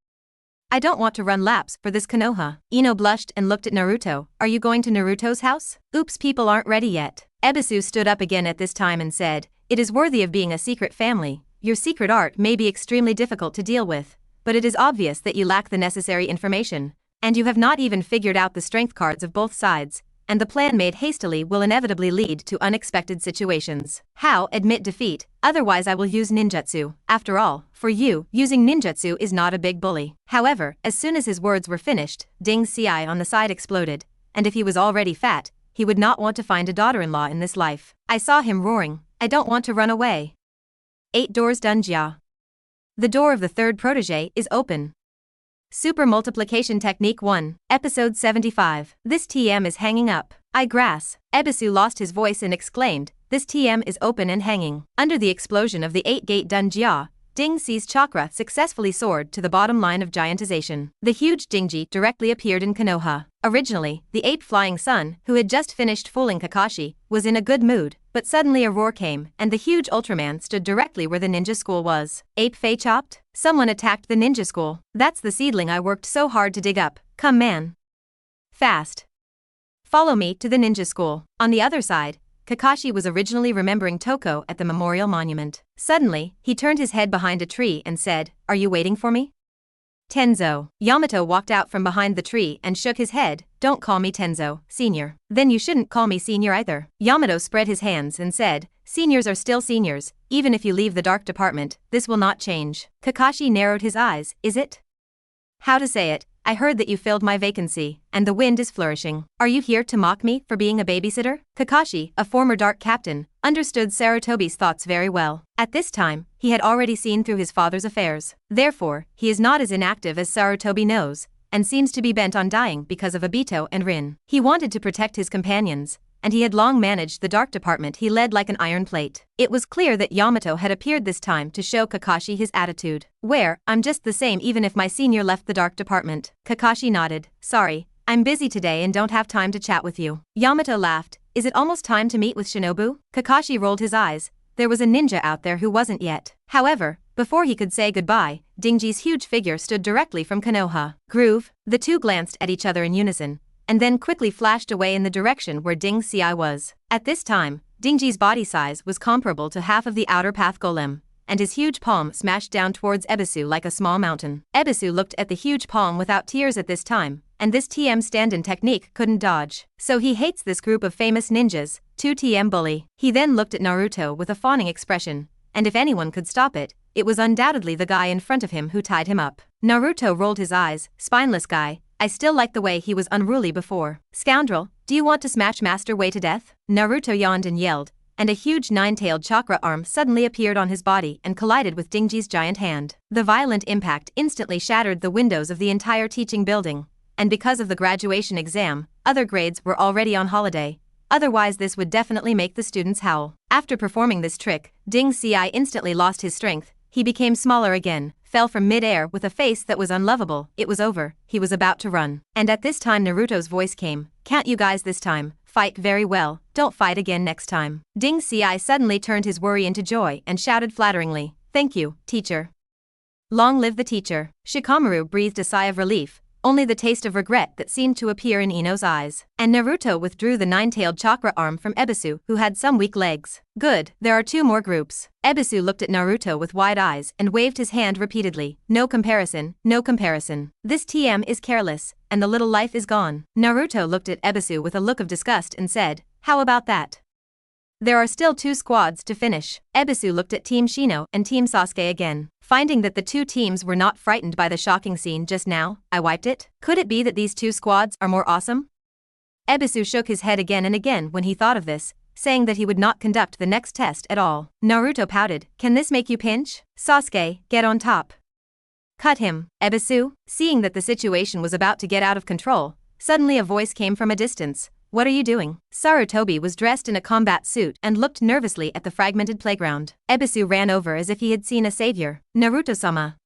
I don't want to run laps for this Konoha. Ino blushed and looked at Naruto. Are you going to Naruto's house? Oops, people aren't ready yet. Ebisu stood up again at this time and said, it is worthy of being a secret family. Your secret art may be extremely difficult to deal with, but it is obvious that you lack the necessary information, and you have not even figured out the strength cards of both sides, and the plan made hastily will inevitably lead to unexpected situations. How? Admit defeat, otherwise I will use ninjutsu. After all, for you, using ninjutsu is not a big bully. However, as soon as his words were finished, Ding's Ci on the side exploded, and if he was already fat, he would not want to find a daughter-in-law in this life. I saw him roaring, I don't want to run away. 8 doors Dunjia. The door of the third protege is open. Super Multiplication Technique 1, Episode 75. This TM is hanging up. I grass. Ebisu lost his voice and exclaimed, this TM is open and hanging. Under the explosion of the 8-gate Dunjia, Ding Xi's chakra successfully soared to the bottom line of giantization. The huge Dingji directly appeared in Konoha. Originally, the ape flying sun, who had just finished fooling Kakashi, was in a good mood, but suddenly a roar came, and the huge Ultraman stood directly where the ninja school was. Ape Fei chopped? Someone attacked the ninja school. That's the seedling I worked so hard to dig up. Come man. Fast. Follow me to the ninja school. On the other side, Kakashi was originally remembering Toko at the memorial monument. Suddenly, he turned his head behind a tree and said, "Are you waiting for me?" Tenzo. Yamato walked out from behind the tree and shook his head. "Don't call me Tenzo, senior." "Then you shouldn't call me senior either." Yamato spread his hands and said, "Seniors are still seniors, even if you leave the dark department, this will not change." Kakashi narrowed his eyes. "Is it? How to say it? I heard that you filled my vacancy, and the wind is flourishing. Are you here to mock me for being a babysitter?" Kakashi, a former dark captain, understood Sarutobi's thoughts very well. At this time, he had already seen through his father's affairs. Therefore, he is not as inactive as Sarutobi knows, and seems to be bent on dying because of Obito and Rin. He wanted to protect his companions, and he had long managed the dark department he led like an iron plate. It was clear that Yamato had appeared this time to show Kakashi his attitude. I'm just the same even if my senior left the dark department." Kakashi nodded. "Sorry, I'm busy today and don't have time to chat with you." Yamato laughed. "Is it almost time to meet with Shinobu?" Kakashi rolled his eyes. There was a ninja out there who wasn't yet. However, before he could say goodbye, Dingji's huge figure stood directly from Konoha. Groove. The two glanced at each other in unison, and then quickly flashed away in the direction where Ding Xi was. At this time, Dingji's body size was comparable to half of the outer path golem, and his huge palm smashed down towards Ebisu like a small mountain. Ebisu looked at the huge palm without tears at this time, and this TM stand-in technique couldn't dodge. So he hates this group of famous ninjas, 2TM bully. He then looked at Naruto with a fawning expression, and if anyone could stop it, it was undoubtedly the guy in front of him who tied him up. Naruto rolled his eyes. "Spineless guy. I still like the way he was unruly before." "Scoundrel, do you want to smash Master Way to death?" Naruto yawned and yelled, and a huge nine-tailed chakra arm suddenly appeared on his body and collided with Dingji's giant hand. The violent impact instantly shattered the windows of the entire teaching building, and because of the graduation exam, other grades were already on holiday. Otherwise this would definitely make the students howl. After performing this trick, Ding Xi instantly lost his strength. He became smaller again, fell from mid-air with a face that was unlovable. It was over, he was about to run. And at this time Naruto's voice came. "Can't you guys this time fight very well? Don't fight again next time." Ding Xi suddenly turned his worry into joy and shouted flatteringly, "Thank you, teacher. Long live the teacher." Shikamaru breathed a sigh of relief, only the taste of regret that seemed to appear in Ino's eyes. And Naruto withdrew the nine-tailed chakra arm from Ebisu, who had some weak legs. "Good, there are two more groups." Ebisu looked at Naruto with wide eyes and waved his hand repeatedly. "No comparison, no comparison. This TM is careless, and the little life is gone." Naruto looked at Ebisu with a look of disgust and said, "How about that? There are still two squads to finish." Ebisu looked at Team Shino and Team Sasuke again. Finding that the two teams were not frightened by the shocking scene just now, I wiped it. Could it be that these two squads are more awesome? Ebisu shook his head again and again when he thought of this, saying that he would not conduct the next test at all. Naruto pouted. "Can this make you pinch? Sasuke, get on top. Cut him." Ebisu, seeing that the situation was about to get out of control, suddenly a voice came from a distance. "What are you doing?" Sarutobi was dressed in a combat suit and looked nervously at the fragmented playground. Ebisu ran over as if he had seen a savior. "Naruto-sama.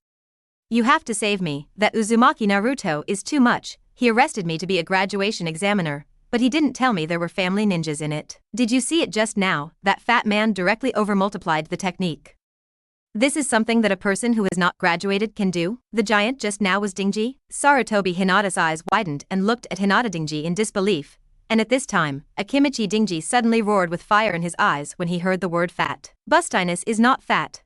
You have to save me. That Uzumaki Naruto is too much. He arrested me to be a graduation examiner, but he didn't tell me there were family ninjas in it. Did you see it just now? That fat man directly overmultiplied the technique. This is something that a person who has not graduated can do." The giant just now was Dingji? Sarutobi Hinata's eyes widened and looked at Hinata Dingji in disbelief. And at this time, Akimichi Dingji suddenly roared with fire in his eyes when he heard the word fat. "Bustinus is not fat.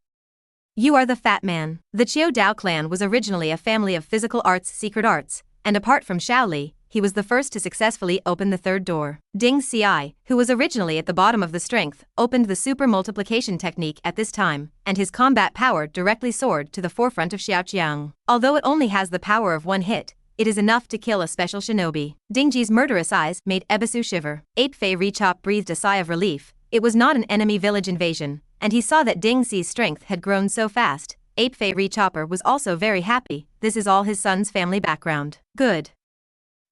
You are the fat man." The Chiu Dao clan was originally a family of physical arts secret arts, and apart from Shaoli, he was the first to successfully open the third door. Ding Xi, who was originally at the bottom of the strength, opened the super multiplication technique at this time, and his combat power directly soared to the forefront of Xiaoqiang. Although it only has the power of one hit, it is enough to kill a special shinobi. Dingji's murderous eyes made Ebisu shiver. Ape Fei Rechop breathed a sigh of relief. It was not an enemy village invasion, and he saw that Ding Xi's strength had grown so fast. Ape Fei Rechopper was also very happy. This is all his son's family background. Good.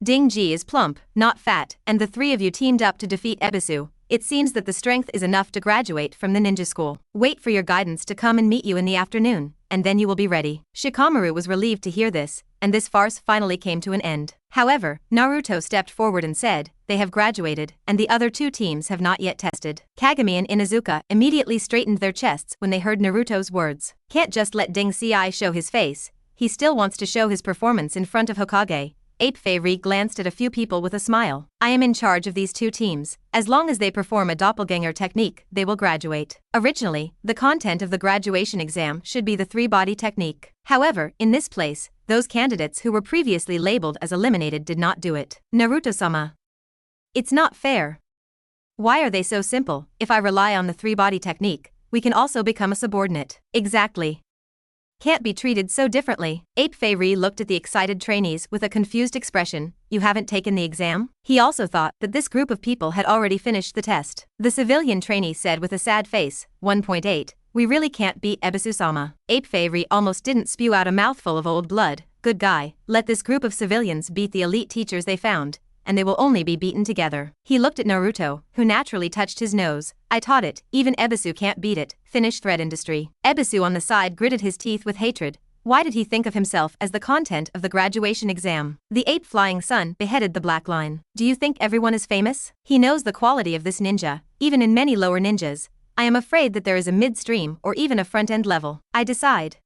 Ding Ji is plump, not fat, and the three of you teamed up to defeat Ebisu. It seems that the strength is enough to graduate from the ninja school. Wait for your guidance to come and meet you in the afternoon, and then you will be ready. Shikamaru was relieved to hear this, and this farce finally came to an end. However, Naruto stepped forward and said, "They have graduated, and the other two teams have not yet tested." Kagami and Inuzuka immediately straightened their chests when they heard Naruto's words. Can't just let Ding Ci show his face, he still wants to show his performance in front of Hokage. Ape Fairy glanced at a few people with a smile. I am in charge of these two teams. As long as they perform a doppelganger technique, they will graduate. Originally, the content of the graduation exam should be the three-body technique. However, in this place, those candidates who were previously labeled as eliminated did not do it. Naruto-sama. It's not fair. Why are they so simple? If I rely on the three-body technique, we can also become a subordinate. Exactly. Can't be treated so differently. Ape Fairy looked at the excited trainees with a confused expression. You haven't taken the exam? He also thought that this group of people had already finished the test. The civilian trainee said with a sad face, 1.8, we really can't beat Ebisu-sama. Ape Fairy almost didn't spew out a mouthful of old blood. Good guy, let this group of civilians beat the elite teachers they found, and they will only be beaten together. He looked at Naruto, who naturally touched his nose. I taught it, even Ebisu can't beat it. Finish thread industry. Ebisu on the side gritted his teeth with hatred. Why did he think of himself as the content of the graduation exam? The ape flying sun beheaded the black line. Do you think everyone is famous? He knows the quality of this ninja, even in many lower ninjas. I am afraid that there is a midstream or even a front-end level. I decide.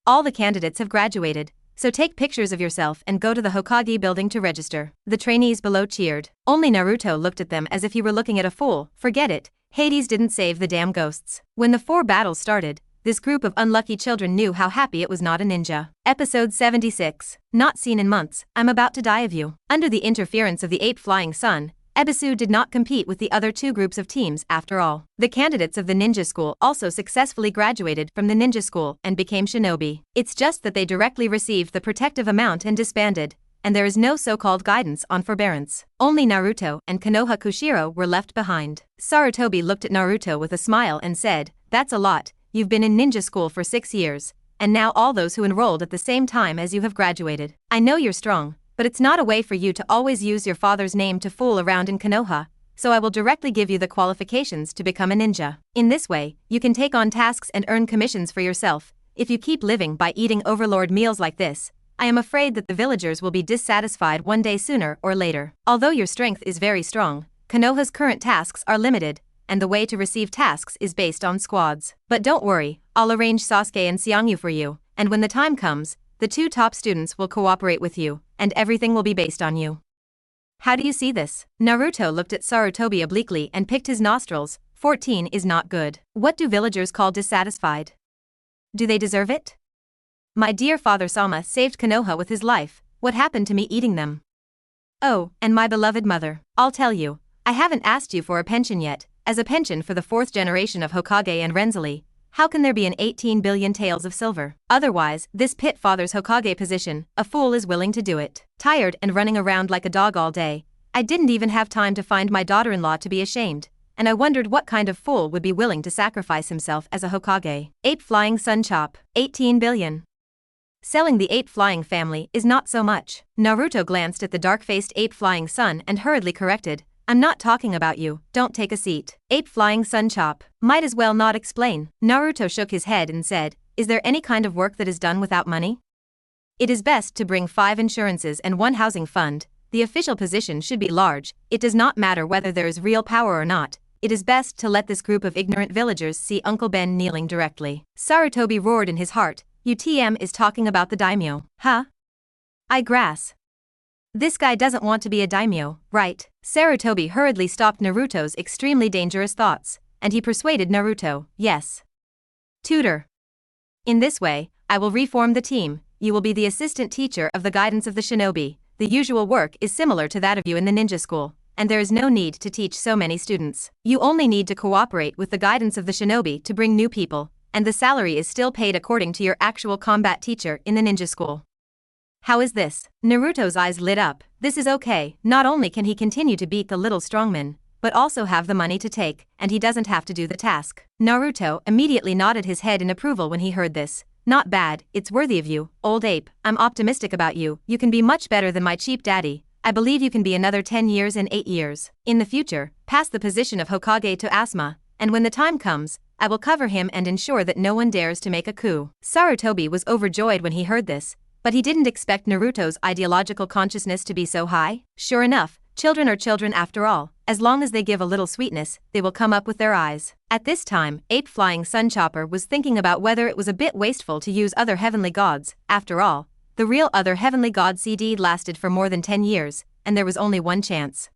All the candidates have graduated, so take pictures of yourself and go to the Hokage building to register. The trainees below cheered. Only Naruto looked at them as if he were looking at a fool. Forget it, Hades didn't save the damn ghosts. When the four battles started, this group of unlucky children knew how happy it was not a ninja. Episode 76. Not seen in months, I'm about to die of you. Under the interference of the ape flying sun, Ebisu did not compete with the other two groups of teams after all. The candidates of the ninja school also successfully graduated from the ninja school and became shinobi. It's just that they directly received the protective amount and disbanded, and there is no so-called guidance on forbearance. Only Naruto and Konoha Kushiro were left behind. Sarutobi looked at Naruto with a smile and said, that's a lot, you've been in ninja school for 6 years, and now all those who enrolled at the same time as you have graduated. I know you're strong, but it's not a way for you to always use your father's name to fool around in Konoha, so I will directly give you the qualifications to become a ninja. In this way, you can take on tasks and earn commissions for yourself. If you keep living by eating overlord meals like this, I am afraid that the villagers will be dissatisfied one day sooner or later. Although your strength is very strong, Konoha's current tasks are limited, and the way to receive tasks is based on squads. But don't worry, I'll arrange Sasuke and Xiangyu for you, and when the time comes, the two top students will cooperate with you, and everything will be based on you. How do you see this? Naruto looked at Sarutobi obliquely and picked his nostrils. 14 is not good. What do villagers call dissatisfied? Do they deserve it? My dear father Sama saved Konoha with his life. What happened to me eating them? Oh, and my beloved mother. I'll tell you, I haven't asked you for a pension yet. As a pension for the 4th generation of Hokage and Renzali, how can there be an 18 billion taels of silver? Otherwise, this pit father's Hokage position, a fool is willing to do it. Tired and running around like a dog all day, I didn't even have time to find my daughter-in-law to be ashamed, and I wondered what kind of fool would be willing to sacrifice himself as a Hokage. Ape flying sun chop, 18 billion. Selling the ape flying family is not so much. Naruto glanced at the dark-faced ape flying sun and hurriedly corrected, I'm not talking about you, don't take a seat. Ape flying sun chop, might as well not explain. Naruto shook his head and said, is there any kind of work that is done without money? It is best to bring 5 insurances and 1 housing fund. The official position should be large. It does not matter whether there is real power or not. It is best to let this group of ignorant villagers see Uncle Ben kneeling directly. Sarutobi roared in his heart, UTM is talking about the daimyo. Huh? I grass. This guy doesn't want to be a daimyo, right? Sarutobi hurriedly stopped Naruto's extremely dangerous thoughts, and he persuaded Naruto, yes. Tutor. In this way, I will reform the team. You will be the assistant teacher of the guidance of the shinobi. The usual work is similar to that of you in the ninja school, and there is no need to teach so many students. You only need to cooperate with the guidance of the shinobi to bring new people, and the salary is still paid according to your actual combat teacher in the ninja school. How is this? Naruto's eyes lit up. This is okay. Not only can he continue to beat the little strongman, but also have the money to take, and he doesn't have to do the task. Naruto immediately nodded his head in approval when he heard this. Not bad, it's worthy of you, old ape. I'm optimistic about you. You can be much better than my cheap daddy. I believe you can be another 10 years and 8 years. In the future, pass the position of Hokage to Asuma, and when the time comes, I will cover him and ensure that no one dares to make a coup. Sarutobi was overjoyed when he heard this, but he didn't expect Naruto's ideological consciousness to be so high. Sure enough, children are children after all. As long as they give a little sweetness, they will come up with their eyes. At this time, Ape Flying Sun Chopper was thinking about whether it was a bit wasteful to use other heavenly gods. After all, the real other heavenly god CD lasted for more than 10 years, and there was only one chance.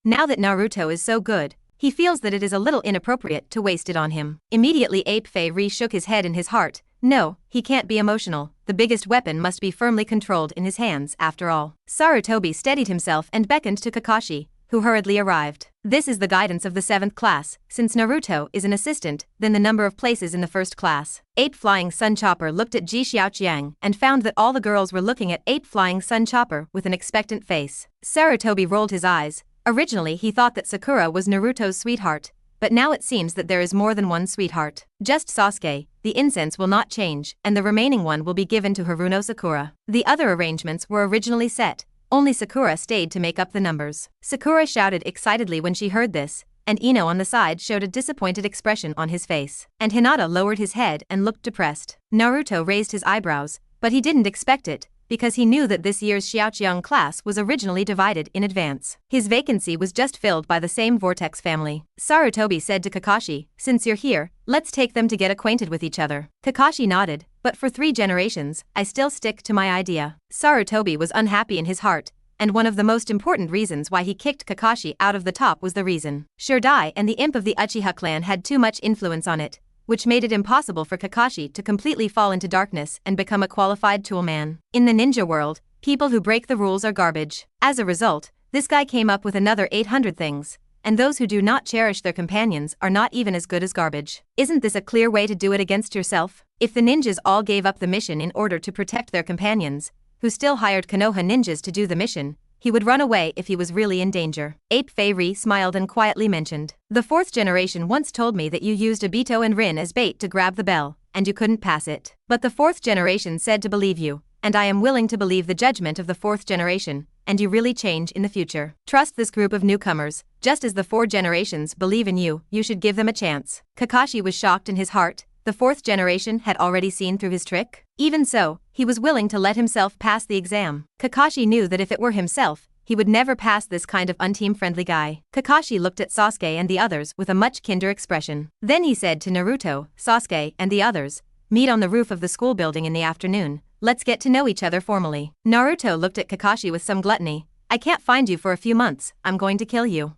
Now that Naruto is so good, he feels that it is a little inappropriate to waste it on him. Immediately Ape Fei shook his head in his heart. No, he can't be emotional. The biggest weapon must be firmly controlled in his hands after all. Sarutobi steadied himself and beckoned to Kakashi, who hurriedly arrived. This is the guidance of the 7th class. Since Naruto is an assistant, then the number of places in the 1st class. Ape Flying Sun Chopper looked at Ji Xiaoqiang and found that all the girls were looking at Ape Flying Sun Chopper with an expectant face. Sarutobi rolled his eyes. Originally he thought that Sakura was Naruto's sweetheart, but now it seems that there is more than one sweetheart. Just Sasuke, the incense will not change, and the remaining one will be given to Haruno Sakura. The other arrangements were originally set. Only Sakura stayed to make up the numbers. Sakura shouted excitedly when she heard this, and Ino on the side showed a disappointed expression on his face. And Hinata lowered his head and looked depressed. Naruto raised his eyebrows, but he didn't expect it, because he knew that this year's Xiaoqiang class was originally divided in advance. His vacancy was just filled by the same Vortex family. Sarutobi said to Kakashi, "Since you're here, let's take them to get acquainted with each other." Kakashi nodded, but for 3 generations, I still stick to my idea. Sarutobi was unhappy in his heart, and one of the most important reasons why he kicked Kakashi out of the top was the reason. Shirdai and the imp of the Uchiha clan had too much influence on it, which made it impossible for Kakashi to completely fall into darkness and become a qualified toolman. In the ninja world, people who break the rules are garbage. As a result, this guy came up with another 800 things, and those who do not cherish their companions are not even as good as garbage. Isn't this a clear way to do it against yourself? If the ninjas all gave up the mission in order to protect their companions, who still hired Konoha ninjas to do the mission, he would run away if he was really in danger. Ape Fei smiled and quietly mentioned, "The 4th generation once told me that you used Obito and Rin as bait to grab the bell, and you couldn't pass it. But the 4th generation said to believe you, and I am willing to believe the judgment of the 4th generation, and you really change in the future. Trust this group of newcomers, just as the 4 generations believe in you, you should give them a chance." Kakashi was shocked in his heart. The 4th generation had already seen through his trick? Even so, he was willing to let himself pass the exam. Kakashi knew that if it were himself, he would never pass this kind of unteam-friendly guy. Kakashi looked at Sasuke and the others with a much kinder expression. Then he said to Naruto, "Sasuke and the others, meet on the roof of the school building in the afternoon. Let's get to know each other formally." Naruto looked at Kakashi with some gluttony. "I can't find you for a few months, I'm going to kill you.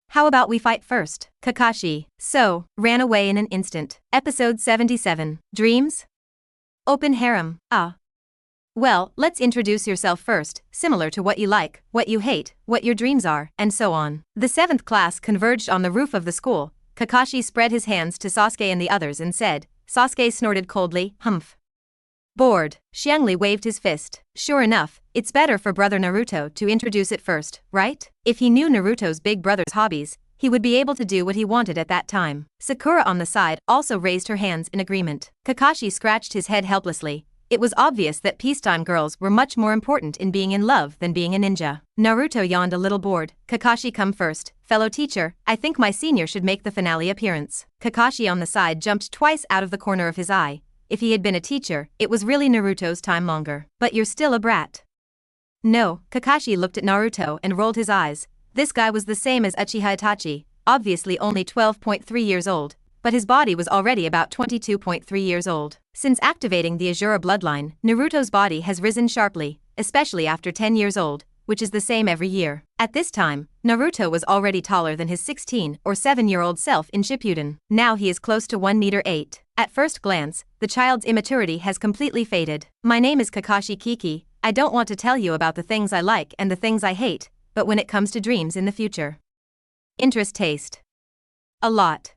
How about we fight first?" Kakashi ran away in an instant. Episode 77. Dreams? Open harem. Well, let's introduce yourself first, similar to what you like, what you hate, what your dreams are, and so on. The 7th class converged on the roof of the school. Kakashi spread his hands to Sasuke and the others and said. Sasuke snorted coldly, "Humph." Bored, Xiangli waved his fist. Sure enough, it's better for brother Naruto to introduce it first, right? If he knew Naruto's big brother's hobbies, he would be able to do what he wanted at that time. Sakura on the side also raised her hands in agreement. Kakashi scratched his head helplessly. It was obvious that peacetime girls were much more important in being in love than being a ninja. Naruto yawned a little bored. Kakashi come first. Fellow teacher, I think my senior should make the finale appearance. Kakashi on the side jumped twice out of the corner of his eye. If he had been a teacher, it was really Naruto's time longer. But you're still a brat. No, Kakashi looked at Naruto and rolled his eyes. This guy was the same as Uchiha Itachi, obviously only 12.3 years old, but his body was already about 22.3 years old. Since activating the Azura bloodline, Naruto's body has risen sharply, especially after 10 years old, which is the same every year. At this time, Naruto was already taller than his 16 or 7-year-old self in Shippuden. Now he is close to 1 meter 8. At first glance, the child's immaturity has completely faded. My name is Kakashi Kiki. I don't want to tell you about the things I like and the things I hate, but when it comes to dreams in the future. Interest taste. A lot.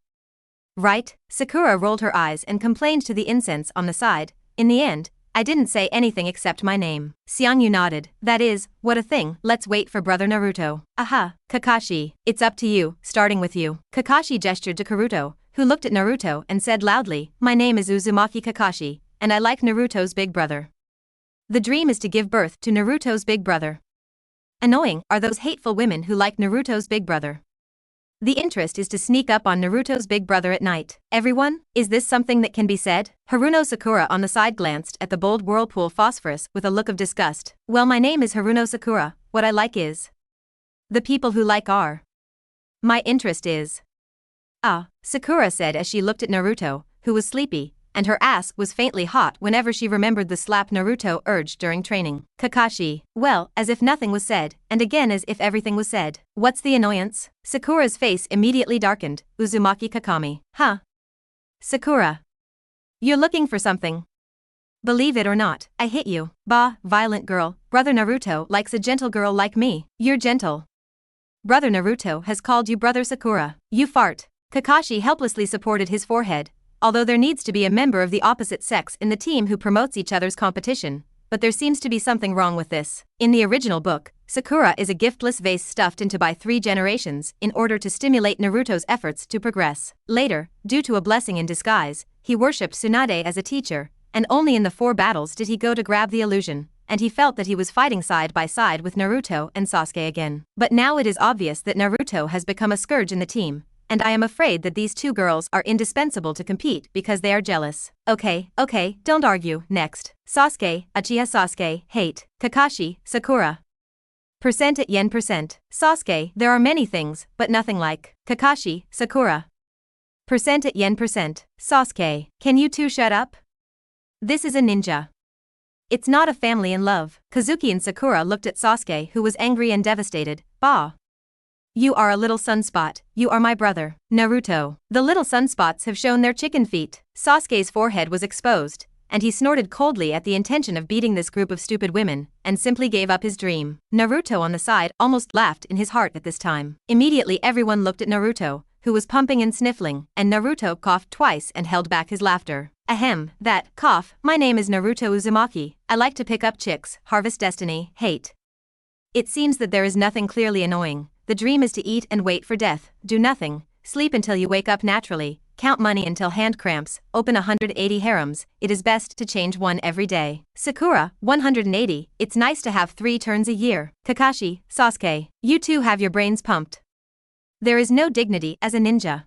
Right? Sakura rolled her eyes and complained to the incense on the side. In the end, I didn't say anything except my name. Xiangyu nodded. That is, what a thing. Let's wait for brother Naruto. Aha. Kakashi, it's up to you, starting with you. Kakashi gestured to Karuto, who looked at Naruto and said loudly, my name is Uzumaki Kakashi, and I like Naruto's big brother. The dream is to give birth to Naruto's big brother. Annoying are those hateful women who like Naruto's big brother. The interest is to sneak up on Naruto's big brother at night. Everyone, is this something that can be said? Haruno Sakura on the side glanced at the bold whirlpool Phosphorus with a look of disgust. Well, my name is Haruno Sakura, what I like is. The people who like are. My interest is. Ah, Sakura said as she looked at Naruto, who was sleepy, and her ass was faintly hot whenever she remembered the slap Naruto urged during training. Kakashi, well, as if nothing was said, and again as if everything was said. What's the annoyance? Sakura's face immediately darkened. Uzumaki Kakami. Huh? Sakura. You're looking for something. Believe it or not, I hit you. Bah, violent girl, brother Naruto likes a gentle girl like me. You're gentle. Brother Naruto has called you brother Sakura. You fart. Kakashi helplessly supported his forehead. Although there needs to be a member of the opposite sex in the team who promotes each other's competition, but there seems to be something wrong with this. In the original book, Sakura is a giftless vase stuffed into by 3 generations in order to stimulate Naruto's efforts to progress. Later, due to a blessing in disguise, he worshipped Tsunade as a teacher, and only in the 4 battles did he go to grab the illusion, and he felt that he was fighting side by side with Naruto and Sasuke again. But now it is obvious that Naruto has become a scourge in the team, and I am afraid that these 2 girls are indispensable to compete because they are jealous. Okay, don't argue. Next. Sasuke, Uchiha Sasuke, hate. Kakashi, Sakura. Percent at yen percent. Sasuke, there are many things, but nothing like. Kakashi, Sakura. Percent at yen percent. Sasuke, can you 2 shut up? This is a ninja. It's not a family in love. Kazuki and Sakura looked at Sasuke, who was angry and devastated. Bah. You are a little sunspot, you are my brother. Naruto. The little sunspots have shown their chicken feet. Sasuke's forehead was exposed, and he snorted coldly at the intention of beating this group of stupid women, and simply gave up his dream. Naruto on the side almost laughed in his heart at this time. Immediately everyone looked at Naruto, who was pumping and sniffling, and Naruto coughed twice and held back his laughter. Ahem, that, cough, my name is Naruto Uzumaki, I like to pick up chicks, harvest destiny, hate. It seems that there is nothing clearly annoying. The dream is to eat and wait for death, do nothing, sleep until you wake up naturally, count money until hand cramps, open 180 harems, it is best to change one every day. Sakura, 180, it's nice to have 3 turns a year. Kakashi, Sasuke, you 2 have your brains pumped. There is no dignity as a ninja.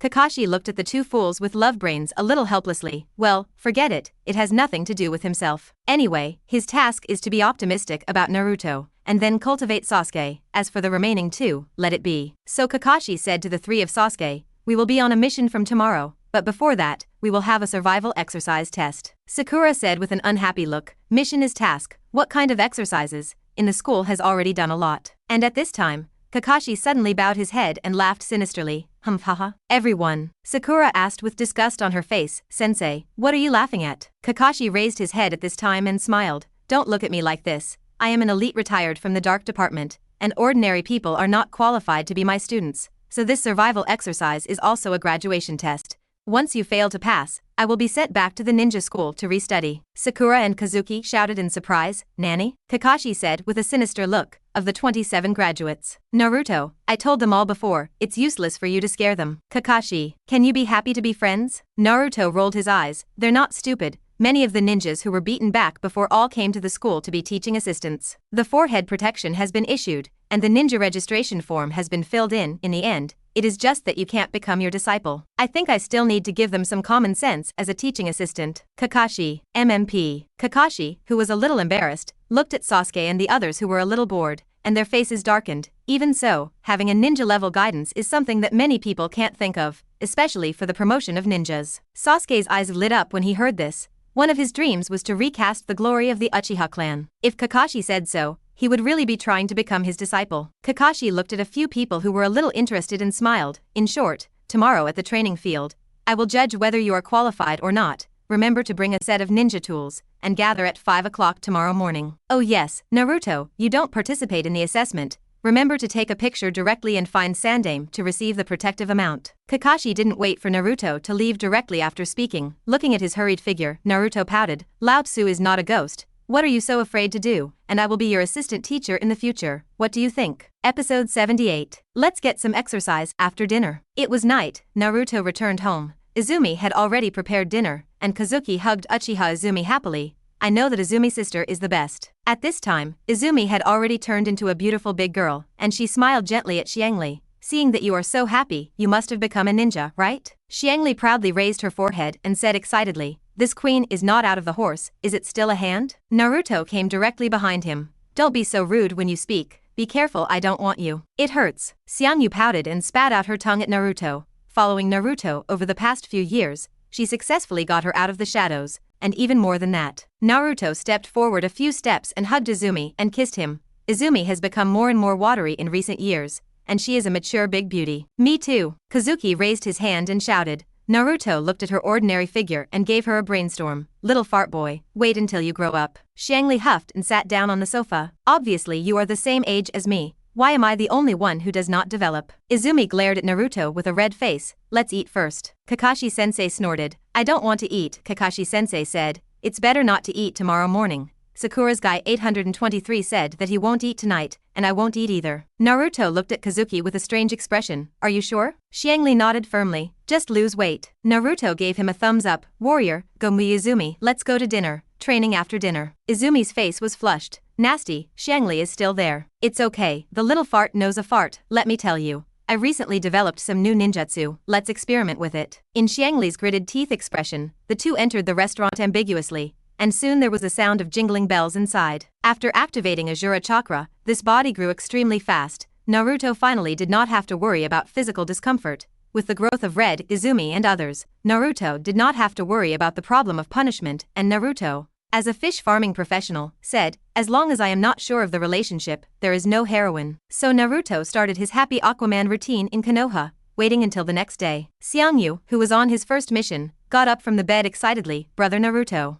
Kakashi looked at the 2 fools with love brains a little helplessly. Well, forget it, it has nothing to do with himself. Anyway, his task is to be optimistic about Naruto, and then cultivate Sasuke. As for the remaining 2, let it be. So Kakashi said to the 3 of Sasuke, we will be on a mission from tomorrow, but before that, we will have a survival exercise test. Sakura said with an unhappy look, mission is task, what kind of exercises? In the school has already done a lot. And at this time, Kakashi suddenly bowed his head and laughed sinisterly. Haha. Everyone. Sakura asked with disgust on her face, Sensei, what are you laughing at? Kakashi raised his head at this time and smiled. Don't look at me like this. I am an elite retired from the dark department, and ordinary people are not qualified to be my students, so this survival exercise is also a graduation test. Once you fail to pass, I will be sent back to the ninja school to restudy. Sakura and Kazuki shouted in surprise, Nani? Kakashi said with a sinister look, of the 27 graduates. Naruto, I told them all before, it's useless for you to scare them. Kakashi, can you be happy to be friends? Naruto rolled his eyes, they're not stupid. Many of the ninjas who were beaten back before all came to the school to be teaching assistants. The forehead protection has been issued, and the ninja registration form has been filled in the end. It is just that you can't become your disciple. I think I still need to give them some common sense as a teaching assistant. Kakashi, MMP. Kakashi, who was a little embarrassed, looked at Sasuke and the others who were a little bored, and their faces darkened. Even so, having a ninja-level guidance is something that many people can't think of, especially for the promotion of ninjas. Sasuke's eyes lit up when he heard this. One of his dreams was to recast the glory of the Uchiha clan. If Kakashi said so, he would really be trying to become his disciple. Kakashi looked at a few people who were a little interested and smiled. In short, tomorrow at the training field, I will judge whether you are qualified or not. Remember to bring a set of ninja tools, and gather at 5 o'clock tomorrow morning. Oh yes, Naruto, you don't participate in the assessment. Remember to take a picture directly and find Sandaime to receive the protective amount. Kakashi didn't wait for Naruto to leave directly after speaking. Looking at his hurried figure, Naruto pouted. Lao Tzu is not a ghost. What are you so afraid to do? And I will be your assistant teacher in the future. What do you think? Episode 78. Let's get some exercise after dinner. It was night. Naruto returned home. Izumi had already prepared dinner, and Kazuki hugged Uchiha Izumi happily. I know that Izumi's sister is the best. At this time, Izumi had already turned into a beautiful big girl, and she smiled gently at Xiangli, seeing that you are so happy, you must have become a ninja, right? Xiangli proudly raised her forehead and said excitedly, this queen is not out of the horse, is it still a hand? Naruto came directly behind him. Don't be so rude when you speak, be careful, I don't want you. It hurts. Xiangyu pouted and spat out her tongue at Naruto. Following Naruto over the past few years, she successfully got her out of the shadows, and even more than that. Naruto stepped forward a few steps and hugged Izumi and kissed him. Izumi has become more and more watery in recent years, and she is a mature big beauty. Me too. Kazuki raised his hand and shouted. Naruto looked at her ordinary figure and gave her a brainstorm. Little fart boy, wait until you grow up. Xiangli huffed and sat down on the sofa. Obviously you are the same age as me. Why am I the only one who does not develop? Izumi glared at Naruto with a red face. Let's eat first. Kakashi-sensei snorted. I don't want to eat, Kakashi-sensei said. It's better not to eat tomorrow morning. Sakura's guy 823 said that he won't eat tonight, and I won't eat either. Naruto looked at Kazuki with a strange expression. Are you sure? Xiangli nodded firmly. Just lose weight. Naruto gave him a thumbs up. Warrior, go meet Izumi. Let's go to dinner. Training after dinner. Izumi's face was flushed. Nasty, Xiangli is still there. It's okay, the little fart knows a fart, let me tell you. I recently developed some new ninjutsu, let's experiment with it. In Xiangli's gritted teeth expression, the two entered the restaurant ambiguously, and soon there was a sound of jingling bells inside. After activating Azura chakra, this body grew extremely fast. Naruto finally did not have to worry about physical discomfort. With the growth of Red, Izumi and others, Naruto did not have to worry about the problem of punishment, and Naruto, as a fish farming professional, said, as long as I am not sure of the relationship, there is no heroine. So Naruto started his happy Aquaman routine in Konoha, waiting until the next day. Xiangyu, who was on his first mission, got up from the bed excitedly. Brother Naruto.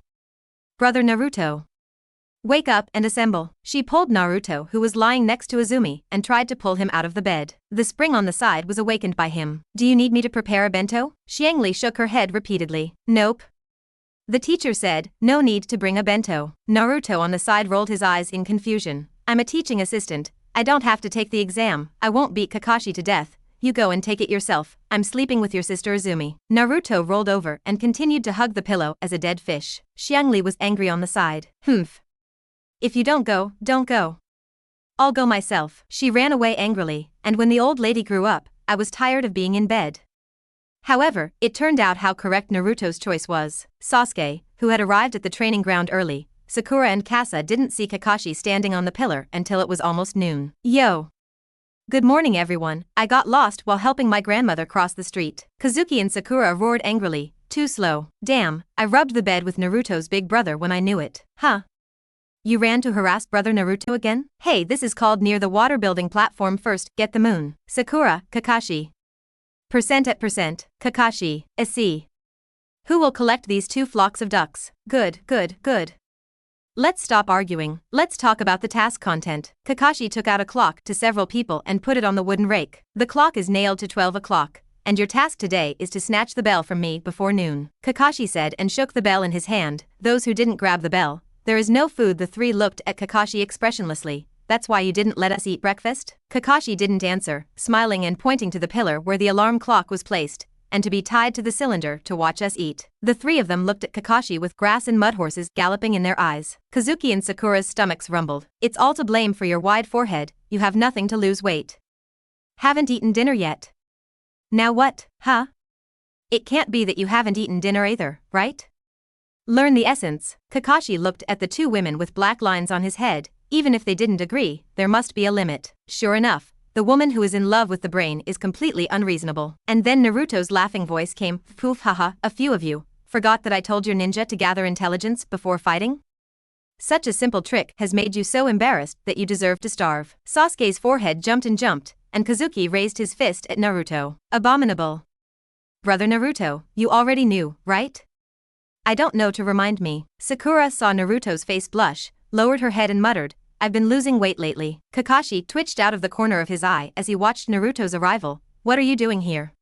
Brother Naruto. Wake up and assemble. She pulled Naruto, who was lying next to Izumi, and tried to pull him out of the bed. The spring on the side was awakened by him. Do you need me to prepare a bento? Xiangli shook her head repeatedly. Nope. The teacher said, no need to bring a bento. Naruto on the side rolled his eyes in confusion. I'm a teaching assistant. I don't have to take the exam. I won't beat Kakashi to death. You go and take it yourself. I'm sleeping with your sister Izumi. Naruto rolled over and continued to hug the pillow as a dead fish. Xiangli was angry on the side. Humph. If you don't go, don't go. I'll go myself. She ran away angrily, and when the old lady grew up, I was tired of being in bed. However, it turned out how correct Naruto's choice was. Sasuke, who had arrived at the training ground early, Sakura and Kasa didn't see Kakashi standing on the pillar until it was almost noon. Yo! Good morning everyone, I got lost while helping my grandmother cross the street. Kazuki and Sakura roared angrily, too slow. Damn, I rubbed the bed with Naruto's big brother when I knew it. Huh? You ran to harass brother Naruto again? Hey, this is called near the water building platform first, get the moon. Sakura, Kakashi. Percent at percent, Kakashi, SC. Who will collect these two flocks of ducks? Good, good, good. Let's stop arguing, let's talk about the task content. Kakashi took out a clock to several people and put it on the wooden rake. The clock is nailed to 12 o'clock, and your task today is to snatch the bell from me before noon. Kakashi said and shook the bell in his hand. Those who didn't grab the bell, there is no food. The three looked at Kakashi expressionlessly. That's why you didn't let us eat breakfast? Kakashi didn't answer, smiling and pointing to the pillar where the alarm clock was placed, and to be tied to the cylinder to watch us eat. The three of them looked at Kakashi with grass and mud horses galloping in their eyes. Kazuki and Sakura's stomachs rumbled. It's all to blame for your wide forehead, you have nothing to lose weight. Haven't eaten dinner yet. Now what, huh? It can't be that you haven't eaten dinner either, right? Learn the essence. Kakashi looked at the two women with black lines on his head. Even if they didn't agree, there must be a limit. Sure enough, the woman who is in love with the brain is completely unreasonable. And then Naruto's laughing voice came, poof haha, a few of you forgot that I told your ninja to gather intelligence before fighting? Such a simple trick has made you so embarrassed that you deserve to starve. Sasuke's forehead jumped, and Kazuki raised his fist at Naruto. Abominable. Brother Naruto, you already knew, right? I don't know to remind me. Sakura saw Naruto's face blush, lowered her head and muttered, I've been losing weight lately. Kakashi twitched out of the corner of his eye as he watched Naruto's arrival. What are you doing here?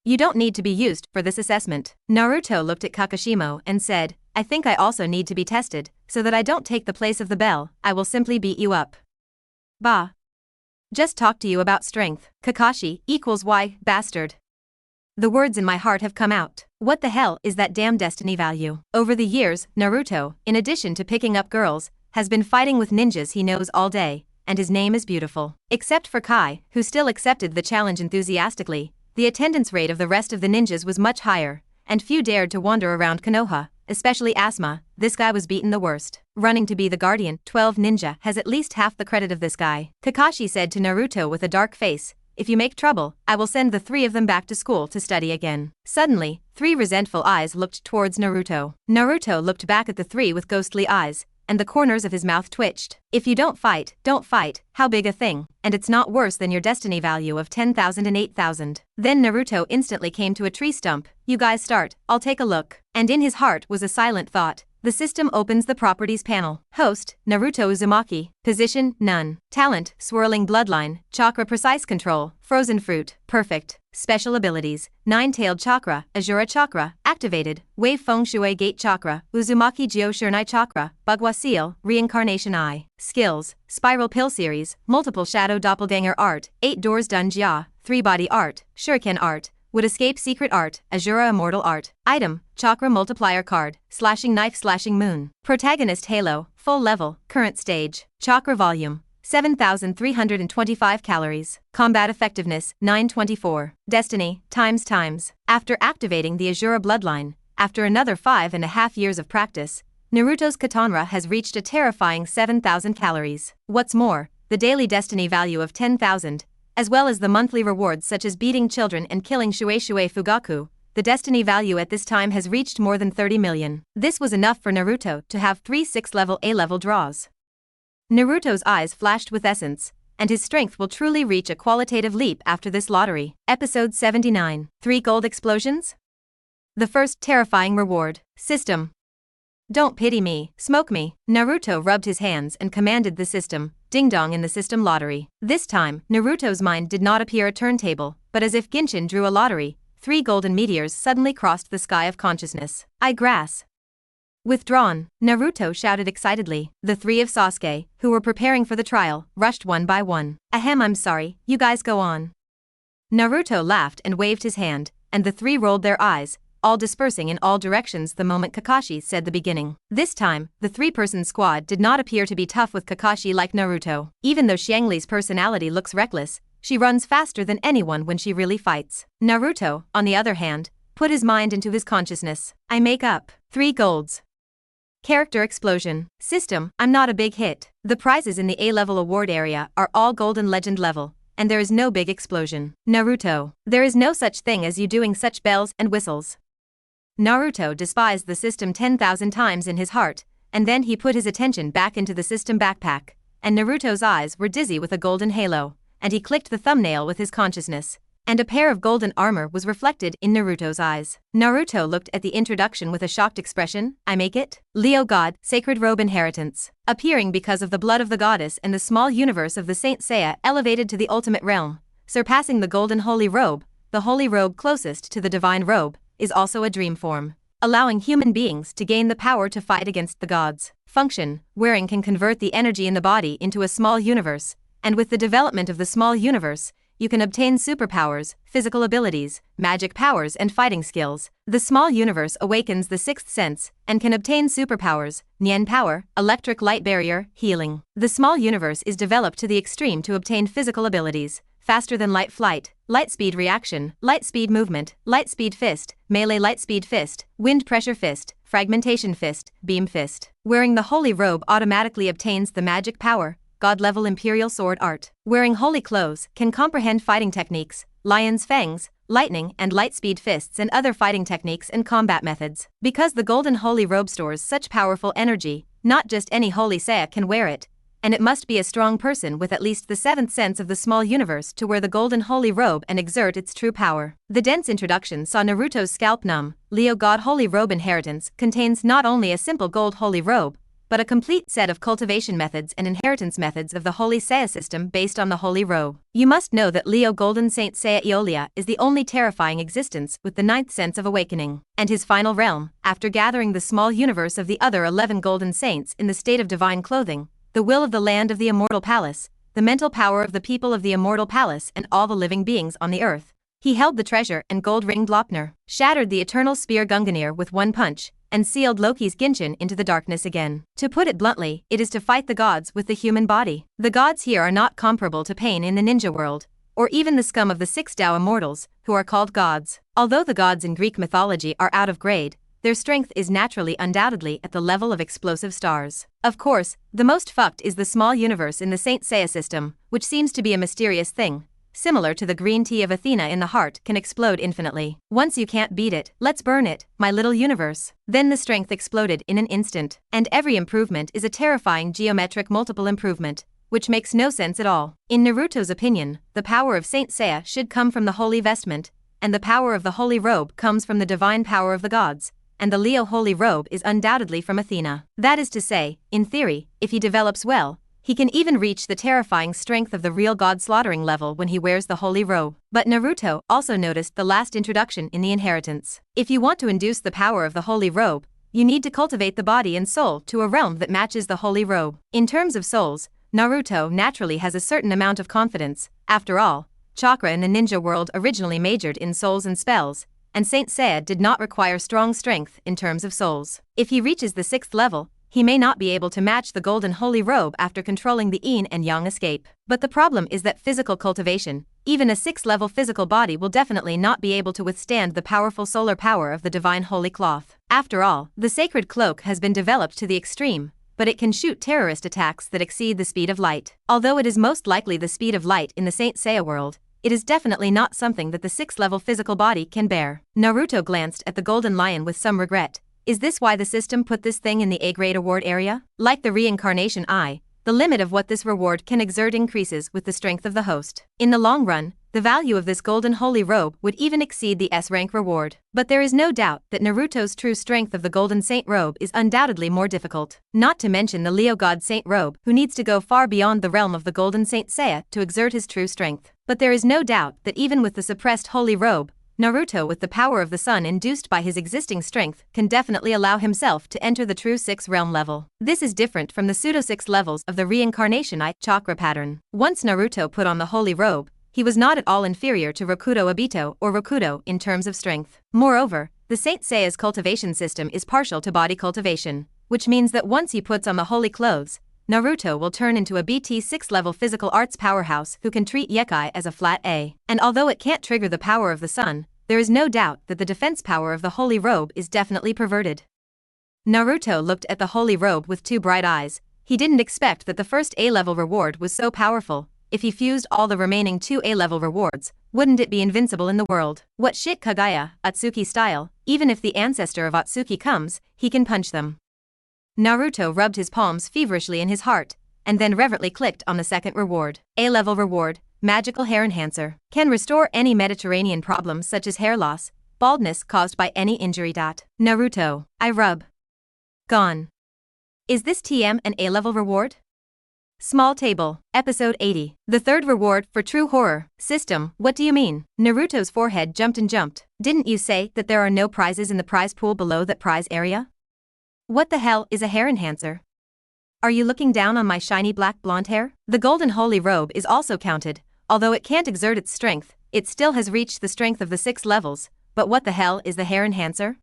You don't need to be used for this assessment. Naruto looked at Kakashimo and said, I think I also need to be tested, so that I don't take the place of the bell, I will simply beat you up. Bah. Just talk to you about strength. Kakashi equals Y, bastard. The words in my heart have come out. What the hell is that damn destiny value? Over the years, Naruto, in addition to picking up girls, has been fighting with ninjas he knows all day, and his name is beautiful. Except for Kai, who still accepted the challenge enthusiastically, the attendance rate of the rest of the ninjas was much higher, and few dared to wander around Konoha, especially Asuma. This guy was beaten the worst. Running to be the guardian, 12 ninja has at least half the credit of this guy. Kakashi said to Naruto with a dark face, "If you make trouble, I will send the three of them back to school to study again." Suddenly, three resentful eyes looked towards Naruto. Naruto looked back at the three with ghostly eyes, and the corners of his mouth twitched. "If you don't fight, how big a thing, and it's not worse than your destiny value of 10,000 and 8,000. Then Naruto instantly came to a tree stump. "You guys start, I'll take a look." And in his heart was a silent thought. The system opens the properties panel. Host, Naruto Uzumaki. Position, none. Talent, swirling bloodline, chakra precise control, frozen fruit, perfect. Special abilities, nine-tailed chakra, Azura chakra, activated, wave feng shui gate chakra, Uzumaki Jyo Shurnai chakra, Bagua seal, reincarnation eye. Skills, spiral pill series, multiple shadow doppelganger art, 8 doors dun jia, 3 body art, shuriken art, would escape secret art, Azura immortal art. Item, chakra multiplier card, slashing knife slashing moon. Protagonist halo, full level, current stage. Chakra volume, 7,325 calories. Combat effectiveness, 924. Destiny, times. After activating the Azura bloodline, after another 5.5 years of practice, Naruto's katana has reached a terrifying 7,000 calories. What's more, the daily destiny value of 10,000, as well as the monthly rewards such as beating children and killing Shueishui Fugaku, the destiny value at this time has reached more than 30 million. This was enough for Naruto to have 3 6-level A-level draws. Naruto's eyes flashed with essence, and his strength will truly reach a qualitative leap after this lottery. Episode 79. 3 gold explosions? The first terrifying reward. System. Don't pity me, smoke me. Naruto rubbed his hands and commanded the system, ding-dong in the system lottery. This time, Naruto's mind did not appear a turntable, but as if Genshin drew a lottery, 3 golden meteors suddenly crossed the sky of consciousness. "I grass." Withdrawn, Naruto shouted excitedly. The 3 of Sasuke, who were preparing for the trial, rushed one by one. "Ahem, I'm sorry, you guys go on." Naruto laughed and waved his hand, and the 3 rolled their eyes, all dispersing in all directions the moment Kakashi said the beginning. This time, the 3-person squad did not appear to be tough with Kakashi like Naruto. Even though Xiangli's personality looks reckless, she runs faster than anyone when she really fights. Naruto, on the other hand, put his mind into his consciousness. "I make up 3 golds." Character explosion. System, I'm not a big hit. The prizes in the A-level award area are all golden legend level, and there is no big explosion. Naruto, there is no such thing as you doing such bells and whistles. Naruto despised the system 10,000 times in his heart, and then he put his attention back into the system backpack, and Naruto's eyes were dizzy with a golden halo, and he clicked the thumbnail with his consciousness, and a pair of golden armor was reflected in Naruto's eyes. Naruto looked at the introduction with a shocked expression. "I make it? Leo God, sacred robe inheritance." Appearing because of the blood of the goddess and the small universe of the Saint Seiya elevated to the ultimate realm, surpassing the golden holy robe, the holy robe closest to the divine robe, is also a dream form, allowing human beings to gain the power to fight against the gods. Function, wearing can convert the energy in the body into a small universe, and with the development of the small universe, you can obtain superpowers, physical abilities, magic powers and fighting skills. The small universe awakens the 6th sense, and can obtain superpowers, Nien power, electric light barrier, healing. The small universe is developed to the extreme to obtain physical abilities, faster than light flight, light speed reaction, light speed movement, light speed fist, melee light speed fist, wind pressure fist, fragmentation fist, beam fist. Wearing the holy robe automatically obtains the magic power, god-level imperial sword art. Wearing holy clothes can comprehend fighting techniques, lion's fangs, lightning and light speed fists and other fighting techniques and combat methods. Because the golden holy robe stores such powerful energy, not just any holy Seiya can wear it, and it must be a strong person with at least the 7th sense of the small universe to wear the golden holy robe and exert its true power. The dense introduction saw Naruto's scalp numb. Leo God Holy Robe Inheritance contains not only a simple gold holy robe, but a complete set of cultivation methods and inheritance methods of the Holy Seiya system based on the Holy Robe. You must know that Leo Golden Saint Seiya Aeolia is the only terrifying existence with the 9th sense of awakening, and his final realm, after gathering the small universe of the other 11 Golden Saints in the state of divine clothing, the will of the land of the Immortal Palace, the mental power of the people of the Immortal Palace and all the living beings on the earth. He held the treasure and gold-ringed Lopner, shattered the eternal spear Gunganir with one punch, and sealed Loki's Genshin into the darkness again. To put it bluntly, it is to fight the gods with the human body. The gods here are not comparable to Pain in the ninja world, or even the scum of the 6 Tao immortals, who are called gods. Although the gods in Greek mythology are out of grade, their strength is naturally undoubtedly at the level of explosive stars. Of course, the most fucked is the small universe in the Saint Seiya system, which seems to be a mysterious thing. Similar to the green tea of Athena in the heart can explode infinitely. Once you can't beat it, let's burn it, my little universe. Then the strength exploded in an instant. And every improvement is a terrifying geometric multiple improvement, which makes no sense at all. In Naruto's opinion, the power of Saint Seiya should come from the holy vestment, and the power of the holy robe comes from the divine power of the gods, and the Leo holy robe is undoubtedly from Athena. That is to say, in theory, if he develops well, he can even reach the terrifying strength of the real god slaughtering level when he wears the holy robe. But Naruto also noticed the last introduction in the inheritance. If you want to induce the power of the holy robe, you need to cultivate the body and soul to a realm that matches the holy robe. In terms of souls, Naruto naturally has a certain amount of confidence. After all, chakra in the ninja world originally majored in souls and spells, and Saint Seiya did not require strong strength in terms of souls. If he reaches the 6th level, he may not be able to match the golden holy robe after controlling the yin and yang escape. But the problem is that physical cultivation, even a 6th level physical body, will definitely not be able to withstand the powerful solar power of the divine holy cloth. After all, the sacred cloak has been developed to the extreme, but it can shoot terrorist attacks that exceed the speed of light. Although it is most likely the speed of light in the Saint Seiya world, it is definitely not something that the 6th level physical body can bear. Naruto glanced at the golden lion with some regret. Is this why the system put this thing in the A-grade award area? Like the reincarnation eye, the limit of what this reward can exert increases with the strength of the host. In the long run, the value of this golden holy robe would even exceed the S-rank reward. But there is no doubt that Naruto's true strength of the golden saint robe is undoubtedly more difficult. Not to mention the Leo god saint robe, who needs to go far beyond the realm of the golden Saint Seiya to exert his true strength. But there is no doubt that even with the suppressed holy robe, Naruto, with the power of the sun induced by his existing strength, can definitely allow himself to enter the true 6 realm level. This is different from the pseudo-6 levels of the reincarnation chakra pattern. Once Naruto put on the holy robe, he was not at all inferior to Rokudo Obito or Rokudo in terms of strength. Moreover, the Saint Seiya's cultivation system is partial to body cultivation, which means that once he puts on the holy clothes, Naruto will turn into a BT 6 level physical arts powerhouse who can treat Yekai as a flat A. And although it can't trigger the power of the sun, there is no doubt that the defense power of the holy robe is definitely perverted. Naruto looked at the holy robe with 2 bright eyes. He didn't expect that the first A-level reward was so powerful. If he fused all the remaining 2 A-level rewards, wouldn't it be invincible in the world? What shit, Kagaya, Atsuki style, even if the ancestor of Atsuki comes, he can punch them. Naruto rubbed his palms feverishly in his heart, and then reverently clicked on the second reward. A-level reward, magical hair enhancer. Can restore any Mediterranean problems such as hair loss, baldness caused by any injury. Naruto, I rub. Gone. Is this TM an A-level reward? Small table, episode 80. The third reward for true horror. System, what do you mean? Naruto's forehead jumped and jumped. Didn't you say that there are no prizes in the prize pool below that prize area? What the hell is a hair enhancer? Are you looking down on my shiny black blonde hair? The golden holy robe is also counted. Although it can't exert its strength, it still has reached the strength of the 6 levels. But what the hell is the hair enhancer?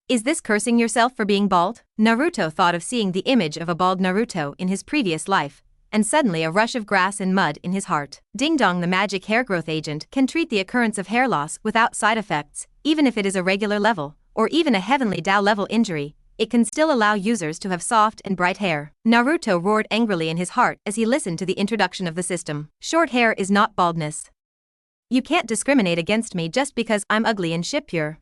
Is this cursing yourself for being bald? Naruto thought of seeing the image of a bald Naruto in his previous life, and suddenly a rush of grass and mud in his heart. Ding dong, the magic hair growth agent can treat the occurrence of hair loss without side effects, even if it is a regular level, or even a heavenly Tao level injury. It can still allow users to have soft and bright hair. Naruto roared angrily in his heart as he listened to the introduction of the system. Short hair is not baldness. You can't discriminate against me just because I'm ugly and shit pure.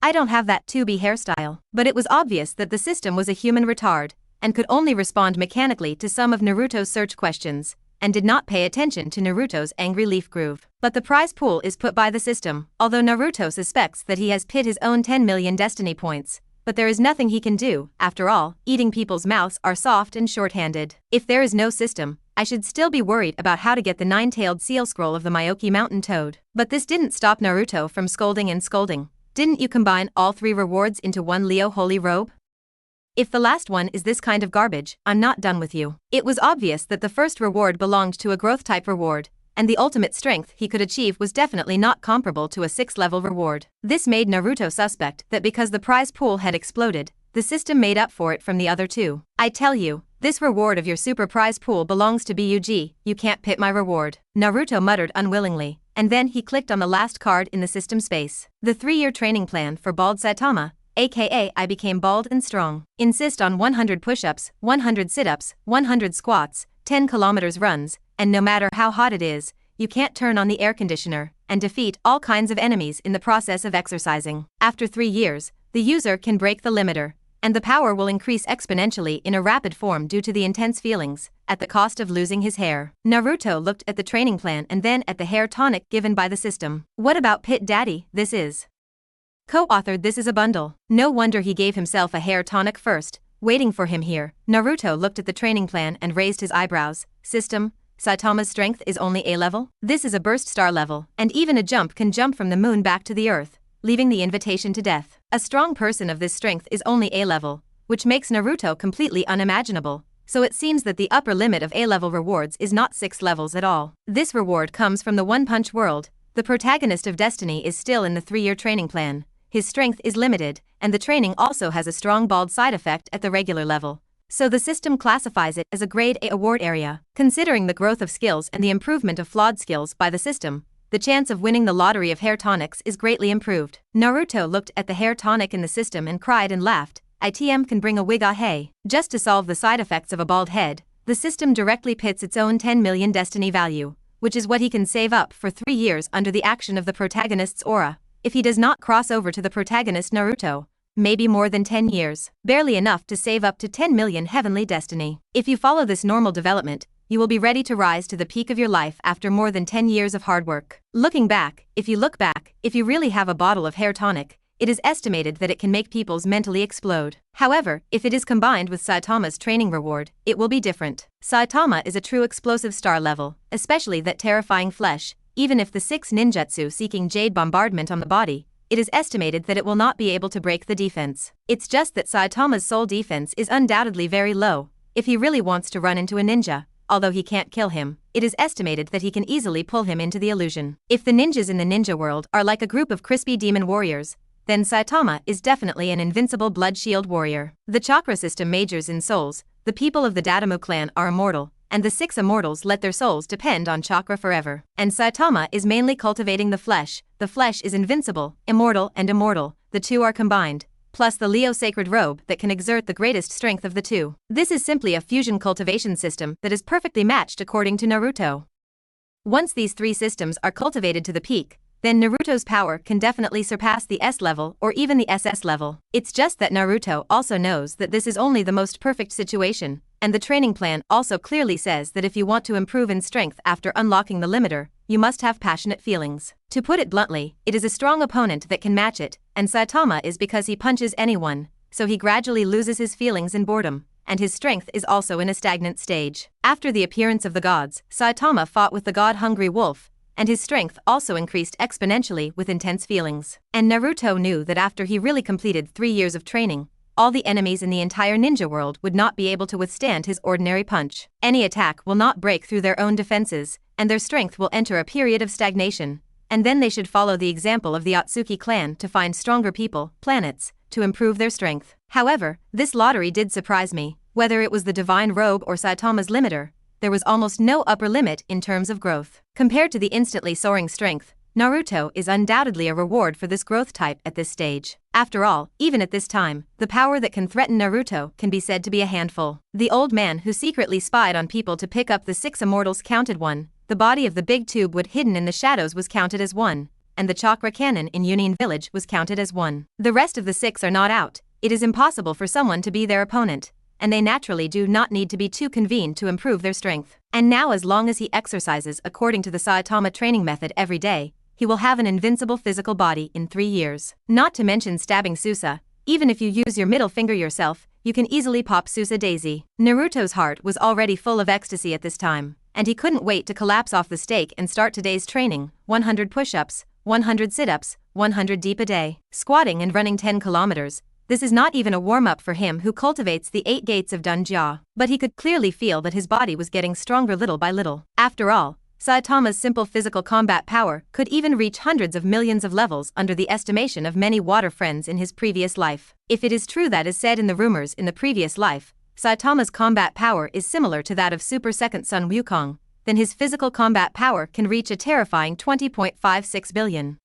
I don't have that 2B hairstyle. But it was obvious that the system was a human retard, and could only respond mechanically to some of Naruto's search questions, and did not pay attention to Naruto's angry leaf groove. But the prize pool is put by the system, although Naruto suspects that he has pit his own 10 million destiny points. But there is nothing he can do. After all, eating people's mouths are soft and short-handed. If there is no system, I should still be worried about how to get the 9-tailed seal scroll of the Myoki mountain toad. But this didn't stop Naruto from scolding and scolding. Didn't you combine all 3 rewards into one Leo holy robe? If the last one is this kind of garbage, I'm not done with you. It was obvious that the first reward belonged to a growth type reward, and the ultimate strength he could achieve was definitely not comparable to a 6th-level reward. This made Naruto suspect that because the prize pool had exploded, the system made up for it from the other two. I tell you, this reward of your super prize pool belongs to Bug, you can't pit my reward. Naruto muttered unwillingly, and then he clicked on the last card in the system space. The 3-year training plan for Bald Saitama, aka I became bald and strong. Insist on 100 push-ups, 100 sit-ups, 100 squats, 10 kilometers runs, and no matter how hot it is, you can't turn on the air conditioner, and defeat all kinds of enemies in the process of exercising. After 3 years, the user can break the limiter, and the power will increase exponentially in a rapid form due to the intense feelings, at the cost of losing his hair. Naruto looked at the training plan and then at the hair tonic given by the system. What about Pit Daddy? This is co-authored. This is a bundle. No wonder he gave himself a hair tonic first, waiting for him here. Naruto looked at the training plan and raised his eyebrows. System, Saitama's strength is only A level? This is a burst star level, and even a jump can jump from the moon back to the earth, leaving the invitation to death. A strong person of this strength is only A level, which makes Naruto completely unimaginable, so it seems that the upper limit of A-level rewards is not 6 levels at all. This reward comes from the One Punch world. The protagonist of Destiny is still in the 3-year training plan. His strength is limited, and the training also has a strong bald side effect at the regular level. So the system classifies it as a grade A award area. Considering the growth of skills and the improvement of flawed skills by the system, the chance of winning the lottery of hair tonics is greatly improved. Naruto looked at the hair tonic in the system and cried and laughed. ITM can bring a wig hey. Just to solve the side effects of a bald head, the system directly pits its own 10 million destiny value, which is what he can save up for 3 years under the action of the protagonist's aura. If he does not cross over to the protagonist Naruto, maybe more than 10 years, barely enough to save up to 10 million heavenly destiny. If you follow this normal development, you will be ready to rise to the peak of your life after more than 10 years of hard work. Looking back, if you really have a bottle of hair tonic, it is estimated that it can make people's mentally explode. However, if it is combined with Saitama's training reward, it will be different. Saitama is a true explosive star level, especially that terrifying flesh. Even if the 6 ninjutsu seeking jade bombardment on the body, it is estimated that it will not be able to break the defense. It's just that Saitama's soul defense is undoubtedly very low. If he really wants to run into a ninja, although he can't kill him, it is estimated that he can easily pull him into the illusion. If the ninjas in the ninja world are like a group of crispy demon warriors, then Saitama is definitely an invincible blood shield warrior. The chakra system majors in souls. The people of the Dadamu clan are immortal, and the 6 immortals let their souls depend on chakra forever. And Saitama is mainly cultivating the flesh. The flesh is invincible, immortal, and immortal. The two are combined, plus the Leo sacred robe that can exert the greatest strength of the two. This is simply a fusion cultivation system that is perfectly matched according to Naruto. Once these 3 systems are cultivated to the peak, then Naruto's power can definitely surpass the S level or even the SS level. It's just that Naruto also knows that this is only the most perfect situation, and the training plan also clearly says that if you want to improve in strength after unlocking the limiter, you must have passionate feelings. To put it bluntly, it is a strong opponent that can match it, and Saitama is because he punches anyone, so he gradually loses his feelings in boredom, and his strength is also in a stagnant stage. After the appearance of the gods, Saitama fought with the god-hungry wolf, and his strength also increased exponentially with intense feelings. And Naruto knew that after he really completed 3 years of training, all the enemies in the entire ninja world would not be able to withstand his ordinary punch. Any attack will not break through their own defenses, and their strength will enter a period of stagnation, and then they should follow the example of the Otsuki clan to find stronger people, planets, to improve their strength. However, this lottery did surprise me. Whether it was the divine robe or Saitama's limiter, there was almost no upper limit in terms of growth. Compared to the instantly soaring strength, Naruto is undoubtedly a reward for this growth type at this stage. After all, even at this time, the power that can threaten Naruto can be said to be a handful. The old man who secretly spied on people to pick up the 6 immortals counted 1, the body of the big tube wood hidden in the shadows was counted as 1, and the chakra cannon in Union Village was counted as 1. The rest of the 6 are not out. It is impossible for someone to be their opponent, and they naturally do not need to be too convened to improve their strength. And now as long as he exercises according to the Saitama training method every day, he will have an invincible physical body in 3 years. Not to mention stabbing Susa. Even if you use your middle finger yourself, you can easily pop Susa Daisy. Naruto's heart was already full of ecstasy at this time, and he couldn't wait to collapse off the stake and start today's training. 100 push-ups, 100 sit-ups, 100 deep a day, squatting and running 10 kilometers. This is not even a warm-up for him who cultivates the 8 gates of Dunjia. But he could clearly feel that his body was getting stronger little by little. After all, Saitama's simple physical combat power could even reach hundreds of millions of levels under the estimation of many water friends in his previous life. If it is true that is said in the rumors in the previous life, Saitama's combat power is similar to that of Super Second Son Wukong, then his physical combat power can reach a terrifying 20.56 billion.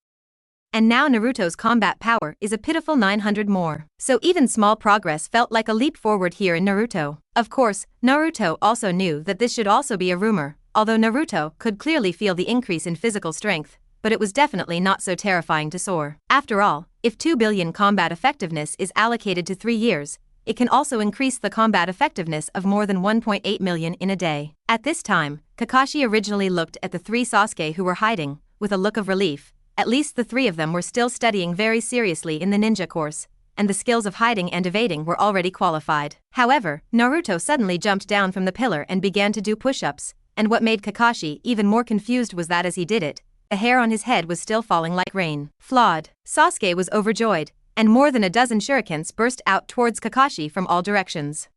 And now Naruto's combat power is a pitiful 900 more. So even small progress felt like a leap forward here in Naruto. Of course, Naruto also knew that this should also be a rumor, although Naruto could clearly feel the increase in physical strength, but it was definitely not so terrifying to soar. After all, if 2 billion combat effectiveness is allocated to 3 years, it can also increase the combat effectiveness of more than 1.8 million in a day. At this time, Kakashi originally looked at the 3 Sasuke who were hiding, with a look of relief. At least the 3 of them were still studying very seriously in the ninja course, and the skills of hiding and evading were already qualified. However, Naruto suddenly jumped down from the pillar and began to do push-ups, and what made Kakashi even more confused was that as he did it, the hair on his head was still falling like rain. Flawed. Sasuke was overjoyed, and more than a dozen shurikens burst out towards Kakashi from all directions.